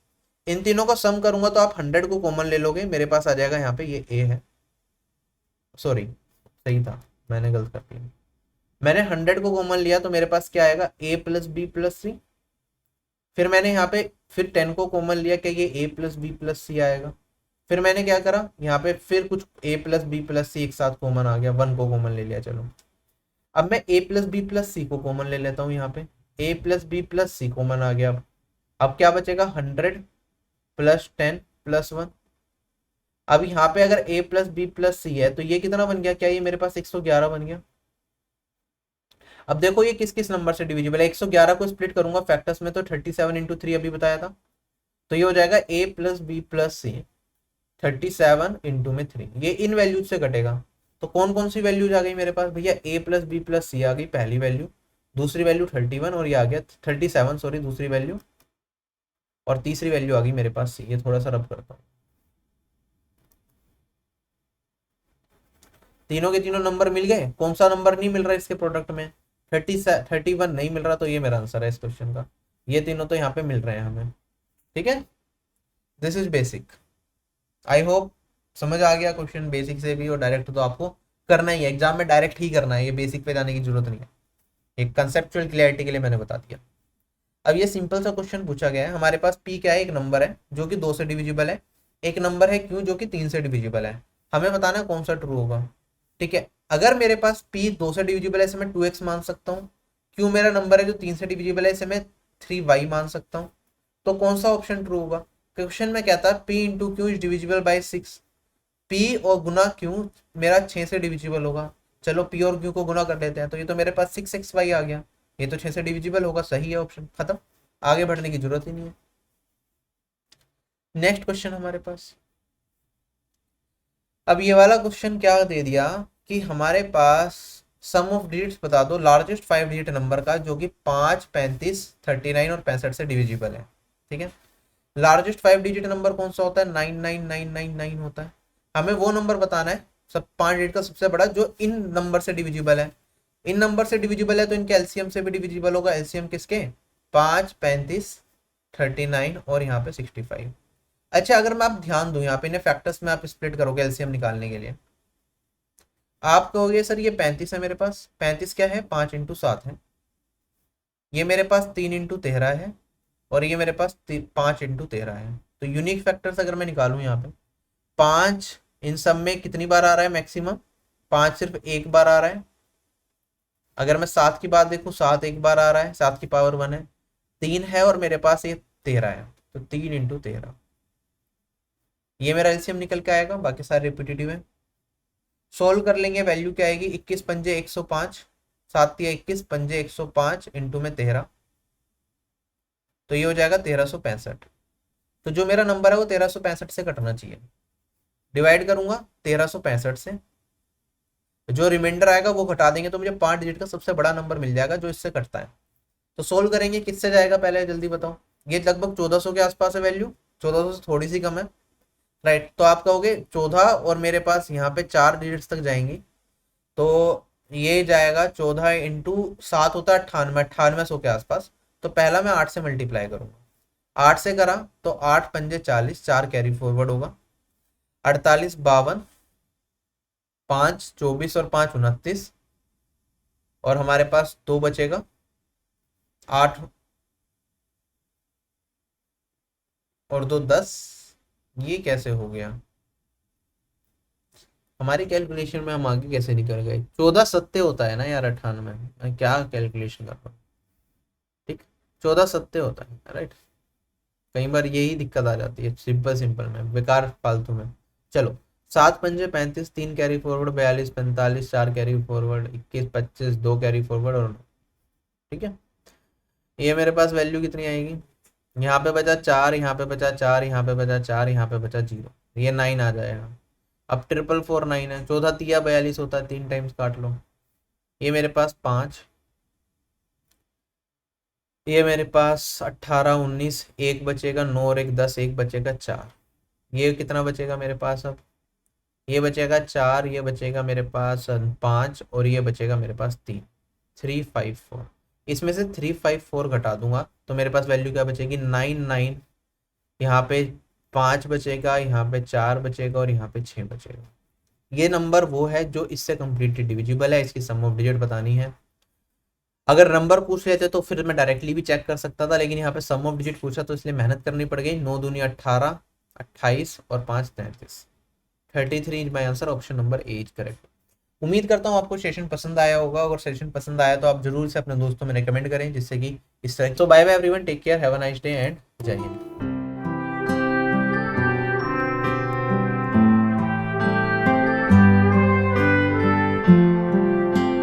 इन तीनों को सम करूंगा तो आप 100 को कॉमन ले लोगे, मेरे पास आ जाएगा यहाँ पे ये ए है, सॉरी सही था, मैंने गलत कर दिया। मैंने 100 को कॉमन लिया तो मेरे पास क्या आएगा, ए प्लस बी प्लस सी। फिर मैंने यहाँ पे फिर 10 को कॉमन लिया, क्या ये ए प्लस बी प्लस सी आएगा। फिर मैंने क्या करा, यहाँ पे फिर कुछ ए प्लस बी प्लस सी एक साथ कॉमन आ गया, 1 को कॉमन ले लिया। चलो अब मैं ए प्लस बी प्लस सी को कॉमन ले लेता हूँ, यहाँ पे ए प्लस बी प्लस सी कॉमन आ गया। अब क्या बचेगा, 100 प्लस 10 प्लस 1। अब यहाँ पे अगर a प्लस बी प्लस सी है तो ये कितना बन गया, क्या ये मेरे पास 111 बन गया। अब देखो ये किस किस नंबर से डिविजिबल है, 111 को स्प्लिट करूंगा फैक्टर्स में तो 37 इंटू 3 अभी बताया था, तो ये हो जाएगा a plus b plus c 37 into में 3, ये इन वैल्यूज से कटेगा। तो कौन कौन सी वैल्यूज आ गई मेरे पास भैया, a प्लस बी प्लस सी आ गई पहली वैल्यू, दूसरी वैल्यू 31 और ये आ गया 37 सॉरी दूसरी वैल्यू, और तीसरी वैल्यू आ गई मेरे पास सी। ये थोड़ा सा रब करता हूँ, तीनों के तीनों नंबर मिल गए। कौन सा नंबर नहीं मिल रहा इसके प्रोडक्ट में, 31 नहीं मिल रहा, तो ये मेरा आंसर है इस क्वेश्चन का। ये तीनों तो यहाँ पे मिल रहे हैं हमें। ठीक है, this is basic. I hope समझ आ गया क्वेश्चन, बेसिक से भी और डायरेक्ट तो आपको करना ही है एग्जाम में, डायरेक्ट ही करना है, ये बेसिक पे जाने की जरूरत नहीं है। एक कंसेप्चुअल क्लियरिटी के लिए मैंने बता दिया। अब ये सिंपल सा क्वेश्चन पूछा गया है, हमारे पास पी क्या है, एक नंबर है जो कि 2 से डिविजिबल है, एक नंबर है क्यू जो कि 3 से डिविजिबल है। हमें बताना है कौन सा ट्रू होगा। ठीक है, अगर मेरे पास p 2 से डिविजिबल है इसे मैं 2x मान सकता हूँ, q मेरा नंबर है जो 3 से डिविजिबल है इसे मैं 3y मान सकता हूँ, तो कौन सा ऑप्शन ट्रू होगा। क्वेश्चन में कहता है p into Q is divisible by 6, p और गुना q मेरा 6 से डिविजिबल होगा। चलो p और q को गुना कर लेते हैं, तो ये तो मेरे पास 6xy आ गया, ये तो 6 से डिविजिबल होगा, सही है ऑप्शन, खत्म, आगे बढ़ने की जरूरत ही नहीं है। नेक्स्ट क्वेश्चन हमारे पास, अब ये वाला क्वेश्चन क्या दे दिया कि हमारे पास सम ऑफ डिजिट्स बता दो लार्जेस्ट 5 डिजिट नंबर का जो कि 5, 35, 39 और 65 से डिविजिबल है। ठीक है, लार्जेस्ट 5 डिजिट नंबर कौन सा होता है, 99999 होता है। हमें वो नंबर बताना है सब 5 डिजिट का सबसे बड़ा जो इन नंबर से डिविजिबल है। इन नंबर से डिविजिबल है तो इनके एलसीएम से भी डिविजिबल होगा। एलसीएम किसके, 5, 35, 39 और यहाँ पे 65। अच्छा अगर मैं आप ध्यान दूं, यहाँ पे इन्हें फैक्टर्स में आप स्प्लिट करोगे एलसीएम निकालने के लिए, आप कहोगे सर ये 35 है, मेरे पास 35 क्या है, 5 इंटू 7 है, ये मेरे पास 3 इंटू 13 है, और ये मेरे पास 5 इंटू 13 है। तो यूनिक फैक्टर्स अगर मैं निकालूं यहाँ पे, 5 इन सब में कितनी बार आ रहा है मैक्सिमम, 5 सिर्फ एक बार आ रहा है। अगर मैं 7 की बात देखूं, 7 एक बार आ रहा है, 7 की पावर 1 है, 3 है और मेरे पास ये 13 है, तो 3 इंटू 13, ये मेरा एलसीएम निकल के आएगा। बाकी सारे रिपीटेटिव है, सोल्व कर लेंगे, वैल्यू क्या आएगी, 21 पंजे 105, 7 या 21 पंजे 105 इंटू में 13, तो ये हो जाएगा 1365। तो जो मेरा नंबर है वो 1365 से कटना चाहिए, डिवाइड करूंगा 1365 से, जो रिमाइंडर आएगा वो घटा देंगे तो मुझे 5 डिजिट का सबसे बड़ा नंबर मिल जाएगा जो इससे कटता है। तो सोल्व करेंगे, किससे जाएगा पहले जल्दी बताओ। ये लगभग 1400 के आसपास है वैल्यू, 1400 से थोड़ी सी कम है, राइट। तो आप कहोगे 14 और मेरे पास यहाँ पे 4 डिजिट्स तक जाएंगी, तो ये जाएगा 14 इंटू 7 होता है 98, 9800 के आसपास। तो पहला मैं 8 से मल्टीप्लाई करूंगा, 8 से करा तो 8 पंजे 40, 4 कैरी फॉरवर्ड होगा, 48 52, 5 24 और 5 29, और हमारे पास 2 बचेगा, 8 और 2 10। ये कैसे हो गया, हमारी कैलकुलेशन में हम आगे कैसे निकल गए, 14 सत्ते होता है ना यार 98 में, मैं क्या कैलकुलेशन कर रहा हूँ। ठीक, 14 सत्ते होता है, राइट। कई बार यही दिक्कत आ जाती है सिंपल सिंपल में, बेकार फालतू में। चलो 7 पंजे 35, 3 carry forward, 42 45, 4 carry forward, 21 25, 2 carry forward और 9। ठीक है, ये मेरे पास वैल्यू कितनी आएगी, यहाँ पे बचा 4, यहाँ पे बचा 4, यहाँ पे बचा 4, यहाँ पे बचा 0, ये 9 आ जाएगा। अब 444 9 है, चौथा तिया 42 होता है, 3 टाइम्स काट लो। ये मेरे पास 5, ये मेरे पास 18 19, एक बचेगा 9 और एक 10, एक बचेगा 4। ये कितना बचेगा मेरे पास, अब ये बचेगा 4, ये बचेगा मेरे पास 5 और ये बचेगा मेरे पास 3, 354। इसमें से 354 घटा दूंगा तो मेरे पास वैल्यू क्या बचेगी, 99। यहाँ पे 5 बचेगा, यहाँ पे 4 बचेगा और यहाँ पे 6 बचेगा। ये नंबर वो है जो इससे कम्प्लीटली डिविजिबल है, इसकी सम ऑफ डिजिट बतानी है। अगर नंबर पूछ लेते तो फिर मैं डायरेक्टली भी चेक कर सकता था, लेकिन यहाँ पे सम ऑफ डिजिट पूछा तो इसलिए मेहनत करनी पड़ गई। 9 दूनी 18, 28 और 5 33, 33 is my answer, option number A is correct. उम्मीद करता हूँ आपको सेशन पसंद आया होगा, अगर सेशन पसंद आया तो आप जरूर से अपने दोस्तों में रिकमेंड करें, जिससे कि इस तरह। तो bye bye everyone, take care, have a nice day and जय हिंद।